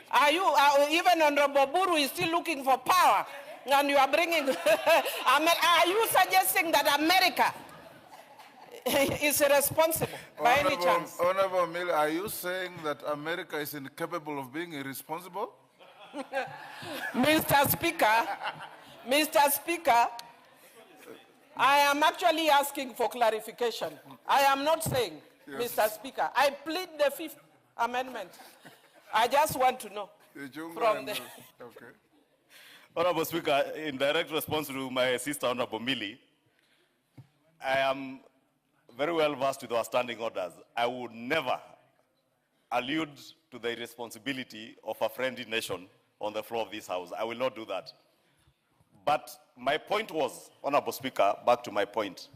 Speaker 6: Are you, even Honorable Buru is still looking for power and you are bringing, are you suggesting that America is irresponsible by any chance?
Speaker 3: Honorable Millie, are you saying that America is incapable of being irresponsible?
Speaker 6: Mr. Speaker, I am actually asking for clarification. I am not saying,
Speaker 3: Yes.
Speaker 6: Mr. Speaker, I plead the 5th Amendment. I just want to know from the...
Speaker 3: Okay.
Speaker 1: Honorable Speaker, in direct response to my sister, Honorable Millie, I am very well versed with our standing orders. I would never allude to the irresponsibility of a friendly nation on the floor of this House. I will not do that. But my point was, Honorable Speaker, back to my point,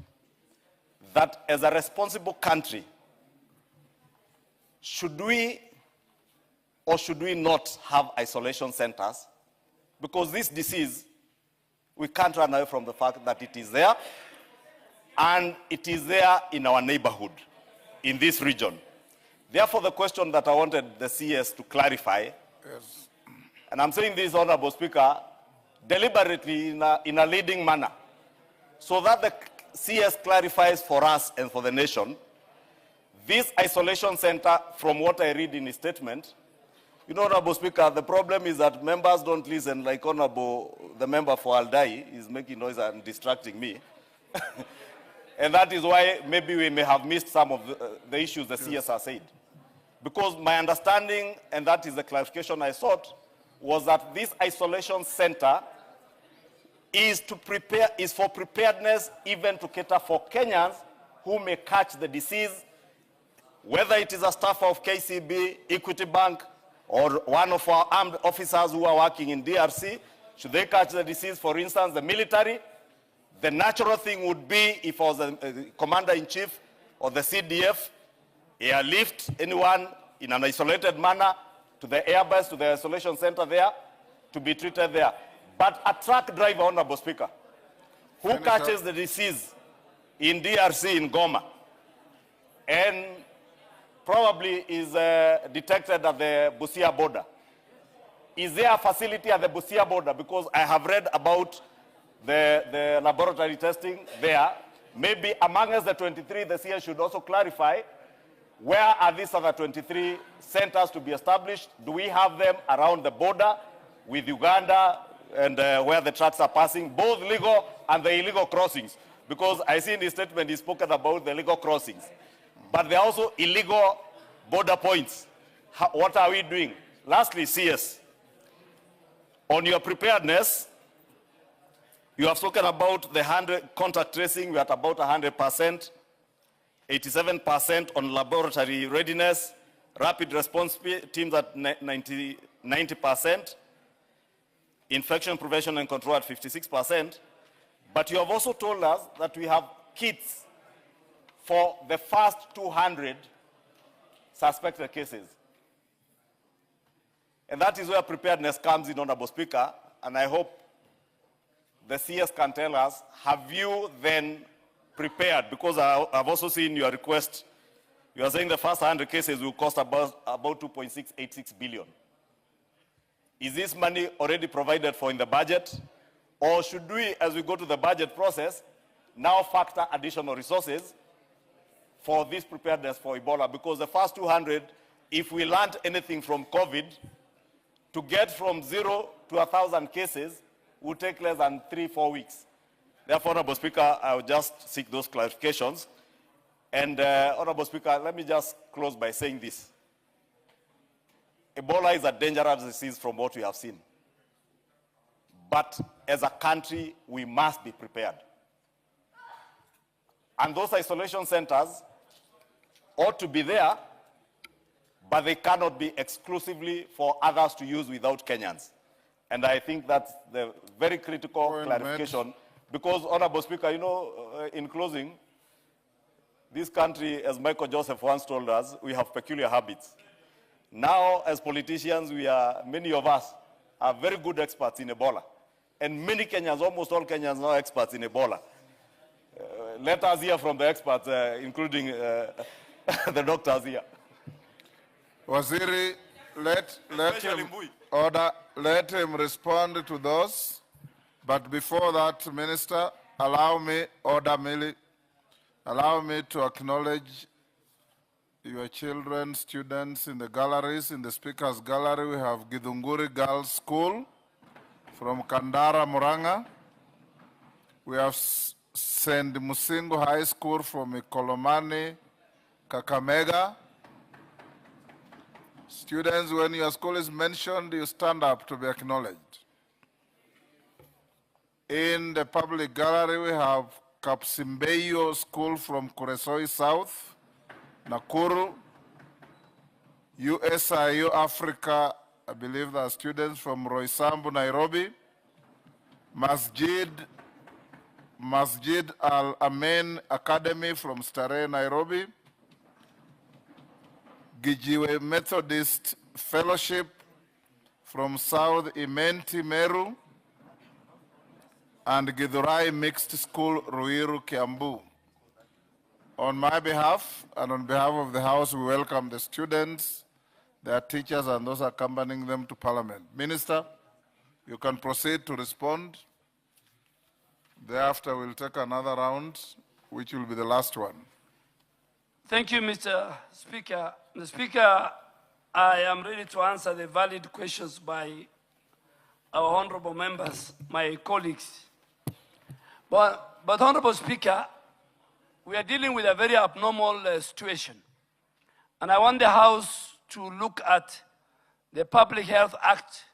Speaker 1: that as a responsible country, should we or should we not have isolation centers? Because this disease, we can't run away from the fact that it is there, and it is there in our neighborhood, in this region. Therefore, the question that I wanted the CS to clarify,
Speaker 3: Yes.
Speaker 1: and I'm saying this, Honorable Speaker, deliberately in a leading manner, so that the CS clarifies for us and for the nation, this isolation center, from what I read in his statement, you know, Honorable Speaker, the problem is that members don't listen, like the member for Aldai is making noise and distracting me. And that is why maybe we may have missed some of the issues the CS has said. Because my understanding, and that is the clarification I sought, was that this isolation center is for preparedness, even to cater for Kenyans who may catch the disease, whether it is a staff of KCB, Equity Bank, or one of our armed officers who are working in DRC. Should they catch the disease, for instance, the military, the natural thing would be if I was a commander-in-chief or the CDF, airlift anyone in an isolated manner to the airbase, to the isolation center there, to be treated there. But a truck driver, Honorable Speaker, who catches the disease in DRC, in Goma, and probably is detected at the Busia border, is there a facility at the Busia border? Because I have read about the laboratory testing there. Maybe among us, the 23, the CS should also clarify, where are these other 23 centers to be established? Do we have them around the border with Uganda and where the trucks are passing, both legal and the illegal crossings? Because I see in his statement he spoken about the legal crossings. But there are also illegal border points. What are we doing? Lastly, CS, on your preparedness, you have spoken about the contact tracing. We're at about 100%, 87% on laboratory readiness, rapid response teams at 90%, infection prevention and control at 56%. But you have also told us that we have kits for the first 200 suspected cases. And that is where preparedness comes in, Honorable Speaker, and I hope the CS can tell us, have you then prepared? Because I've also seen your request. You are saying the first 100 cases will cost about 2.686 billion. Is this money already provided for in the budget? Or should we, as we go to the budget process, now factor additional resources for this preparedness for Ebola? Because the first 200, if we learned anything from COVID, to get from 0 to 1,000 cases would take less than 3-4 weeks. Therefore, Honorable Speaker, I will just seek those clarifications. And Honorable Speaker, let me just close by saying this. Ebola is a dangerous disease from what we have seen. But as a country, we must be prepared. And those isolation centers ought to be there, but they cannot be exclusively for others to use without Kenyans. And I think that's the very critical clarification. Because, Honorable Speaker, you know, in closing, this country, as Michael Joseph once told us, we have peculiar habits. Now, as politicians, many of us are very good experts in Ebola. And many Kenyans, almost all Kenyans are experts in Ebola. Let us hear from the experts, including the doctors here.
Speaker 3: Waziri, let him respond to those. But before that, Minister, allow me to acknowledge your children, students in the galleries. In the Speaker's Gallery, we have Githunguri Girls School from Kandara, Muranga. We have St. Musingo High School from Ikolomani, Kakamega. Students, when your school is mentioned, you stand up to be acknowledged. In the public gallery, we have Kapsimbeyo School from Kuresoi South, Nakuru, USIU Africa, I believe there are students from Roysambu, Nairobi, Masjid Al-Amin Academy from Starehe, Nairobi, Gijiwe Methodist Fellowship from South Imenti, Meru, and Githurai Mixed School, Ruiru, Kiambu. On my behalf and on behalf of the House, we welcome the students, their teachers, and those accompanying them to Parliament. Minister, you can proceed to respond. Thereafter, we'll take another round, which will be the last one.
Speaker 7: Thank you, Mr. Speaker. Mr. Speaker, I am ready to answer the valid questions by our honorable members, my colleagues. But Honorable Speaker, we are dealing with a very abnormal situation. And I want the House to look at the Public Health Act,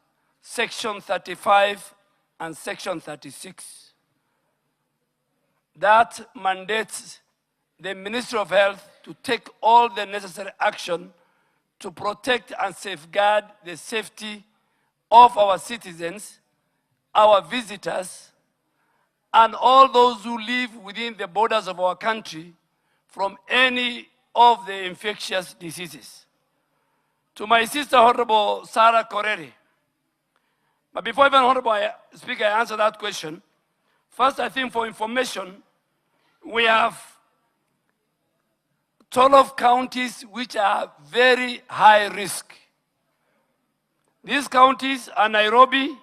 Speaker 7: Section 35 and Section 36. That mandates the Ministry of Health to take all the necessary action to protect and safeguard the safety of our citizens, our visitors, and all those who live within the borders of our country from any of the infectious diseases. To my sister, Honorable Sarah Koreri, but before even Honorable Speaker, I answer that question, first I think for information, we have 12 counties which are very high risk. These counties are Nairobi,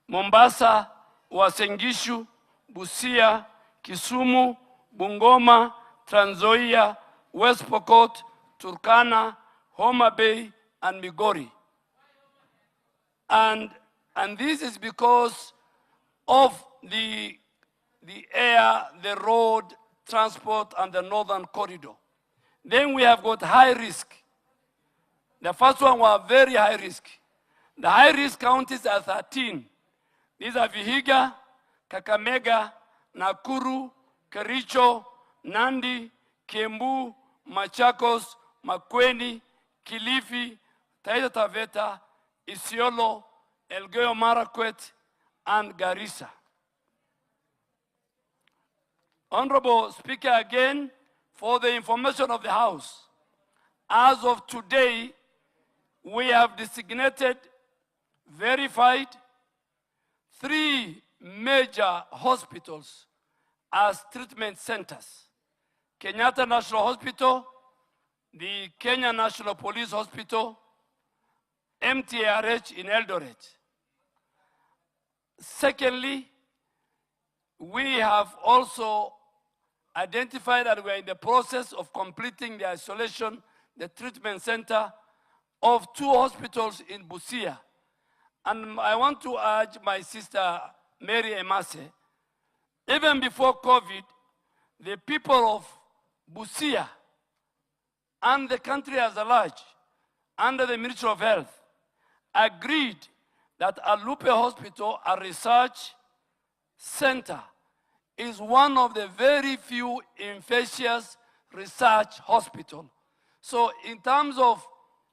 Speaker 7: Mombasa, Uasin Gishu, Busia, Kisumu, Bungoma, Trans Nzoia, West Pokot, Turkana, Homa Bay, and Migori. And this is because of the air, the road, transport, and the northern corridor. Then we have got high risk. The first one was very high risk. The high risk counties are 13. These are Vihiga, Kakamega, Nakuru, Kericho, Nandi, Kiambu, Machakos, Makueni, Kilifi, Taita Taveta, Isiolo, Elgeyo Marakwet, and Garissa. Honorable Speaker, again, for the information of the House, as of today, we have designated, verified 3 major hospitals as treatment centers. Kenyatta National Hospital, the Kenya National Police Hospital, MTRH in Eldoret. Secondly, we have also identified that we are in the process of completing the isolation, the treatment center of 2 hospitals in Busia. And I want to urge my sister, Mary Emase, even before COVID, the people of Busia and the country as a large, under the Ministry of Health, agreed that Alupe Hospital, a research center, is one of the very few infectious research hospitals. So in terms of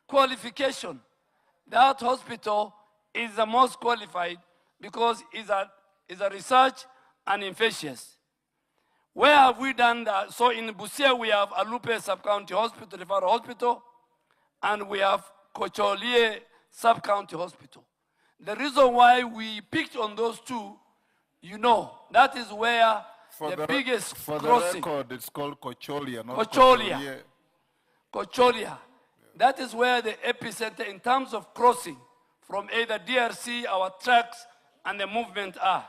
Speaker 7: qualification, that hospital is the most qualified because it's a research and infectious. Where have we done that? So in Busia, we have Alupe Sub-County Hospital, Referral Hospital, and we have Kocholie Sub-County Hospital. The reason why we picked on those 2, you know, that is where the biggest crossing.
Speaker 3: For the record, it's called Kocholia, not
Speaker 7: Kocholia. Kocholia. That is where the epicenter in terms of crossing from either DRC, our tracks, and the movement are.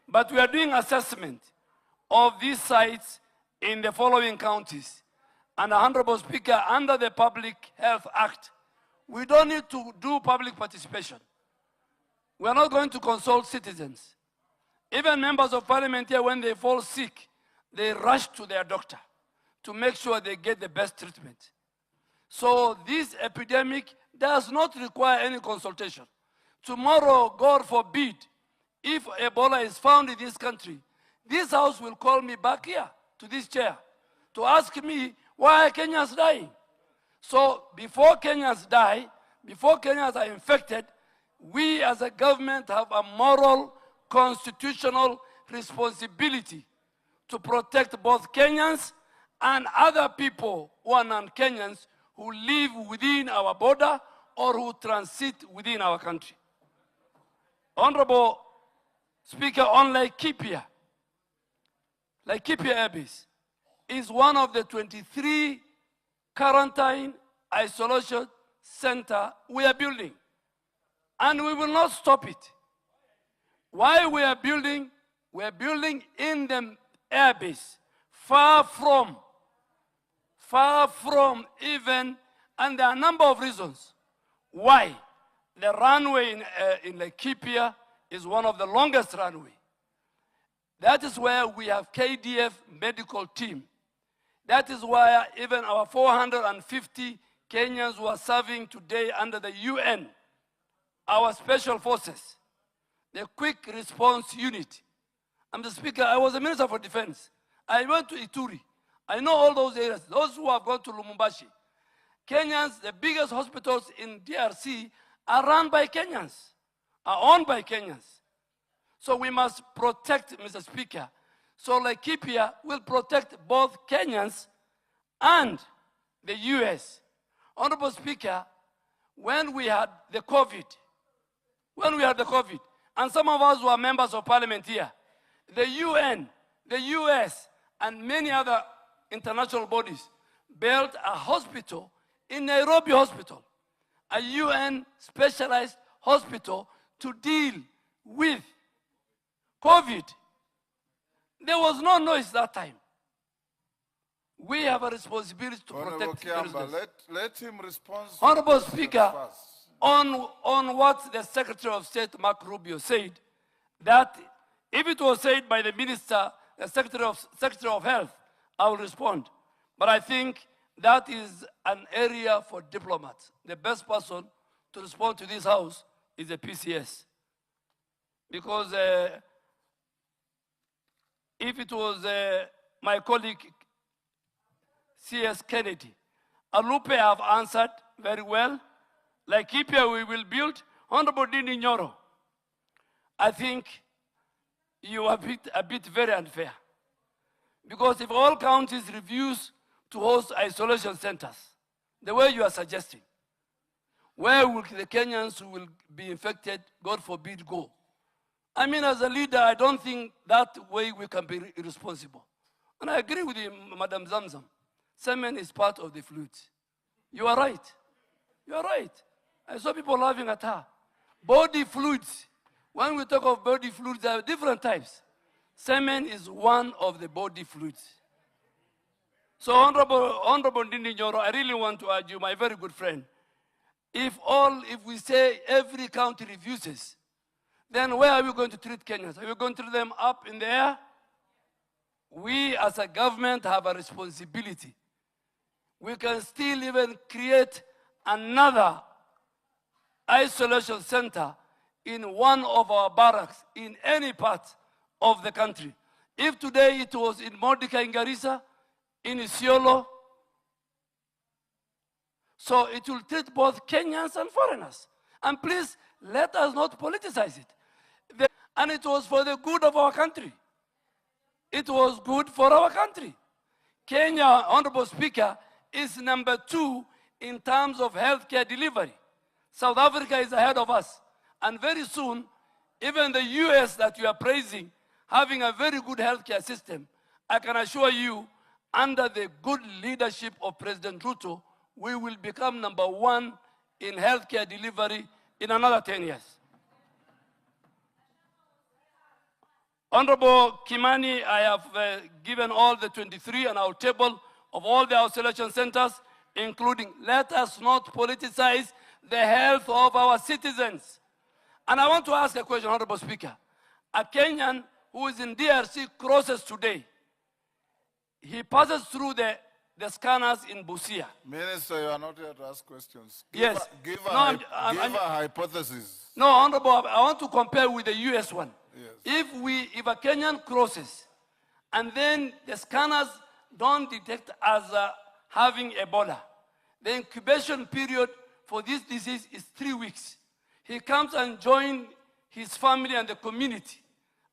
Speaker 7: But we are doing assessment of these sites in the following counties. And Honorable Speaker, under the Public Health Act, we don't need to do public participation. We are not going to consult citizens. Even members of parliament here, when they fall sick, they rush to their doctor to make sure they get the best treatment. So this epidemic does not require any consultation. Tomorrow, God forbid, if Ebola is found in this country, this House will call me back here to this chair to ask me why Kenyans dying. So before Kenyans die, before Kenyans are infected, we as a government have a moral, constitutional responsibility to protect both Kenyans and other people who are non-Kenyans who live within our border or who transit within our country. Honorable Speaker, on Laikipia Air Base is one of the 23 quarantine isolation center we are building. And we will not stop it. Why we are building in the air base, far from even, and there are a number of reasons why. The runway in Laikipia is one of the longest runway. That is where we have KDF medical team. That is why even our 450 Kenyans who are serving today under the UN, our special forces, the quick response unit. I'm the Speaker, I was a Minister for Defense. I went to Ituri. I know all those areas, those who have gone to Lumumbashi. Kenyans, the biggest hospitals in DRC are run by Kenyans, are owned by Kenyans. So we must protect, Mr. Speaker. So Laikipia will protect both Kenyans and the US. Honorable Speaker, when we had the COVID, and some of us were members of parliament here, the UN, the US, and many other international bodies built a hospital in Nairobi Hospital, a UN specialized hospital to deal with COVID. There was no noise that time. We have a responsibility to protect the residents.
Speaker 3: Let him respond.
Speaker 7: Honorable Speaker, on what the Secretary of State, Mark Rubio, said, that if it was said by the Minister, the Secretary of Health, I will respond. But I think that is an area for diplomats. The best person to respond to this House is the PCS. Because if it was my colleague, C.S. Kennedy, Alupe have answered very well. Laikipia we will build. Honorable Dini Nyoro, I think you are a bit very unfair. Because if all counties refuse to host isolation centers, the way you are suggesting, where will the Kenyans who will be infected, God forbid, go? I mean, as a leader, I don't think that way we can be responsible. And I agree with you, Madam Zamzam. Semen is part of the fluid. You are right. You are right. I saw people laughing at her. Body fluids. When we talk of body fluids, there are different types. Semen is one of the body fluids. So Honorable Ndindi Nyoro, I really want to urge you, my very good friend, if we say every county refuses, then where are we going to treat Kenyans? Are we going to treat them up in the air? We as a government have a responsibility. We can still even create another isolation center in one of our barracks in any part of the country. If today it was in Mordecai in Garissa, in Isiolo, so it will treat both Kenyans and foreigners. And please, let us not politicize it. And it was for the good of our country. It was good for our country. Kenya, Honorable Speaker, is number 2 in terms of healthcare delivery. South Africa is ahead of us. And very soon, even the US that you are praising, having a very good healthcare system, I can assure you, under the good leadership of President Ruto, we will become number 1 in healthcare delivery in another 10 years. Honorable Kimani, I have given all the 23 on our table of all the isolation centers, including, let us not politicize the health of our citizens. And I want to ask a question, Honorable Speaker. A Kenyan who is in DRC crosses today. He passes through the scanners in Busia.
Speaker 3: Minister, you are not here to ask questions.
Speaker 7: Yes.
Speaker 3: Give a hypothesis.
Speaker 7: No, Honorable, I want to compare with the US one.
Speaker 3: Yes.
Speaker 7: If a Kenyan crosses and then the scanners don't detect as having Ebola, the incubation period for this disease is 3 weeks. He comes and joins his family and the community.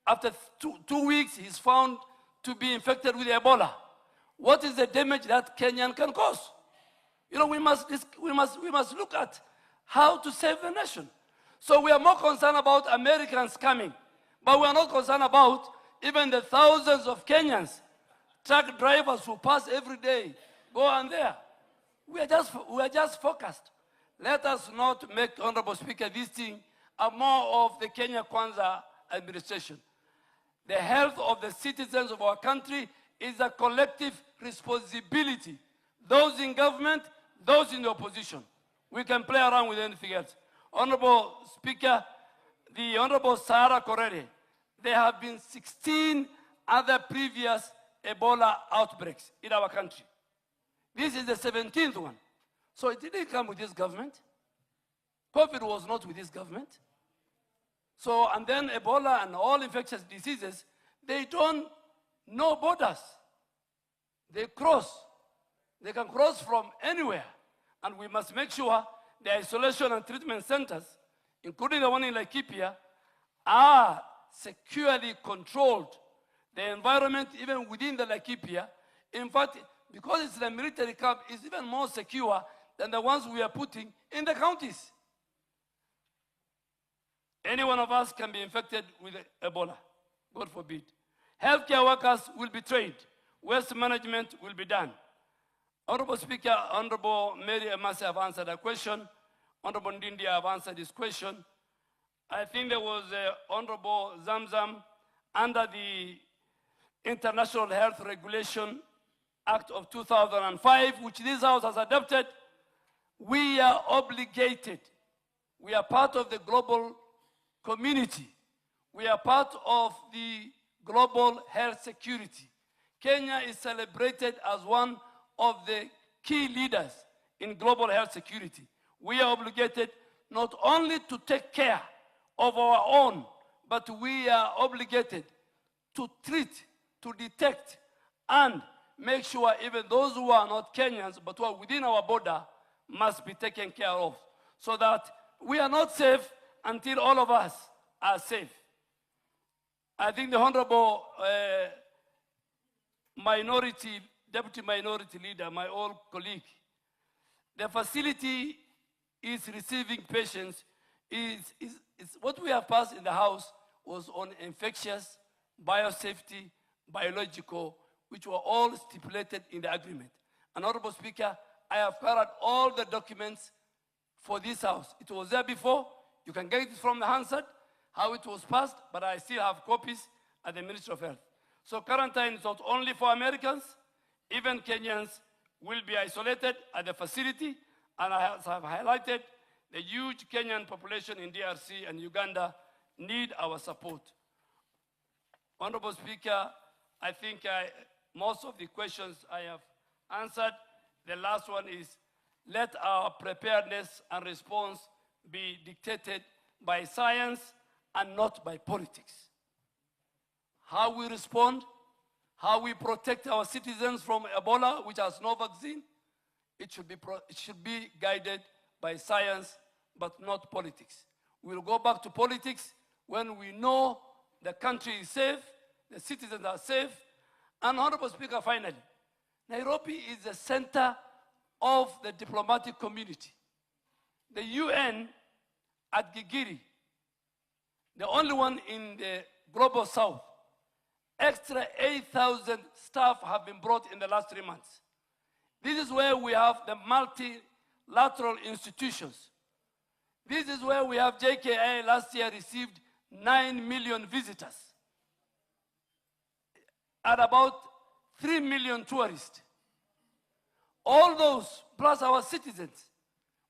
Speaker 7: After 2 weeks, he's found to be infected with Ebola. What is the damage that Kenyan can cause? You know, we must look at how to save the nation. So we are more concerned about Americans coming, but we are not concerned about even the thousands of Kenyans, truck drivers who pass every day, go on there. We are just focused. Let us not make, Honorable Speaker, this thing more of the Kenya Kwanza administration. The health of the citizens of our country is a collective responsibility. Those in government, those in the opposition. We can play around with anything else. Honorable Speaker, the Honorable Sarah Korere, there have been 16 other previous Ebola outbreaks in our country. This is the 17th one. So it didn't come with this government. COVID was not with this government. So, and then Ebola and all infectious diseases, they don't know borders. They cross. They can cross from anywhere. And we must make sure the isolation and treatment centers, including the one in Laikipia, are securely controlled. The environment, even within the Laikipia, in fact, because it's a military camp, is even more secure than the ones we are putting in the counties. Any one of us can be infected with Ebola, God forbid. Healthcare workers will be trained. Waste management will be done. Honorable Speaker, Honorable Mary Emasi have answered a question. Honorable Ndindi have answered this question. I think there was Honorable Zamzam under the International Health Regulation Act of 2005, which this House has adopted. We are obligated. We are part of the global community. We are part of the global health security. Kenya is celebrated as one of the key leaders in global health security. We are obligated not only to take care of our own, but we are obligated to treat, to detect, and make sure even those who are not Kenyans, but who are within our border, must be taken care of, so that we are not safe until all of us are safe. I think the Honorable Deputy Minority Leader, my old colleague, the facility is receiving patients. What we have passed in the House was on infectious, biosafety, biological, which were all stipulated in the agreement. And Honorable Speaker, I have carried all the documents for this House. It was there before. You can get it from the Hansard, how it was passed, but I still have copies at the Ministry of Health. So quarantine is not only for Americans, even Kenyans will be isolated at the facility, and I have highlighted the huge Kenyan population in DRC and Uganda need our support. Honorable Speaker, I think most of the questions I have answered. The last one is, let our preparedness and response be dictated by science and not by politics. How we respond, how we protect our citizens from Ebola, which has no vaccine, it should be guided by science, but not politics. We'll go back to politics when we know the country is safe, the citizens are safe. And Honorable Speaker, finally, Nairobi is the center of the diplomatic community. The UN at Gigiri, the only one in the global south, extra 8,000 staff have been brought in the last 3 months. This is where we have the multilateral institutions. This is where we have JKI last year received 9 million visitors and about 3 million tourists. All those, plus our citizens,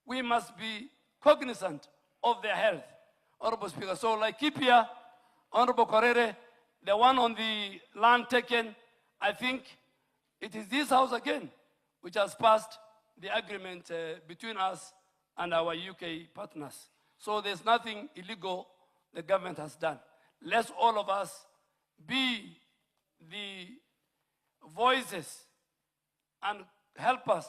Speaker 7: we must be cognizant of their health, Honorable Speaker. So like Kipia, Honorable Korere, the one on the land taken, I think it is this House again which has passed the agreement between us and our UK partners. So there's nothing illegal the government has done. Let's all of us be the voices and help us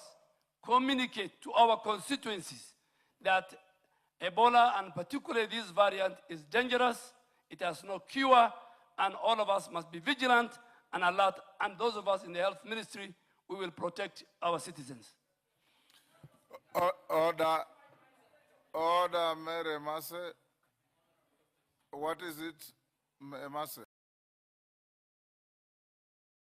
Speaker 7: communicate to our constituencies that Ebola, and particularly this variant, is dangerous, it has no cure, and all of us must be vigilant and alert, and those of us in the health ministry, we will protect our citizens.
Speaker 3: Order, Mary Masse. What is it, Masse?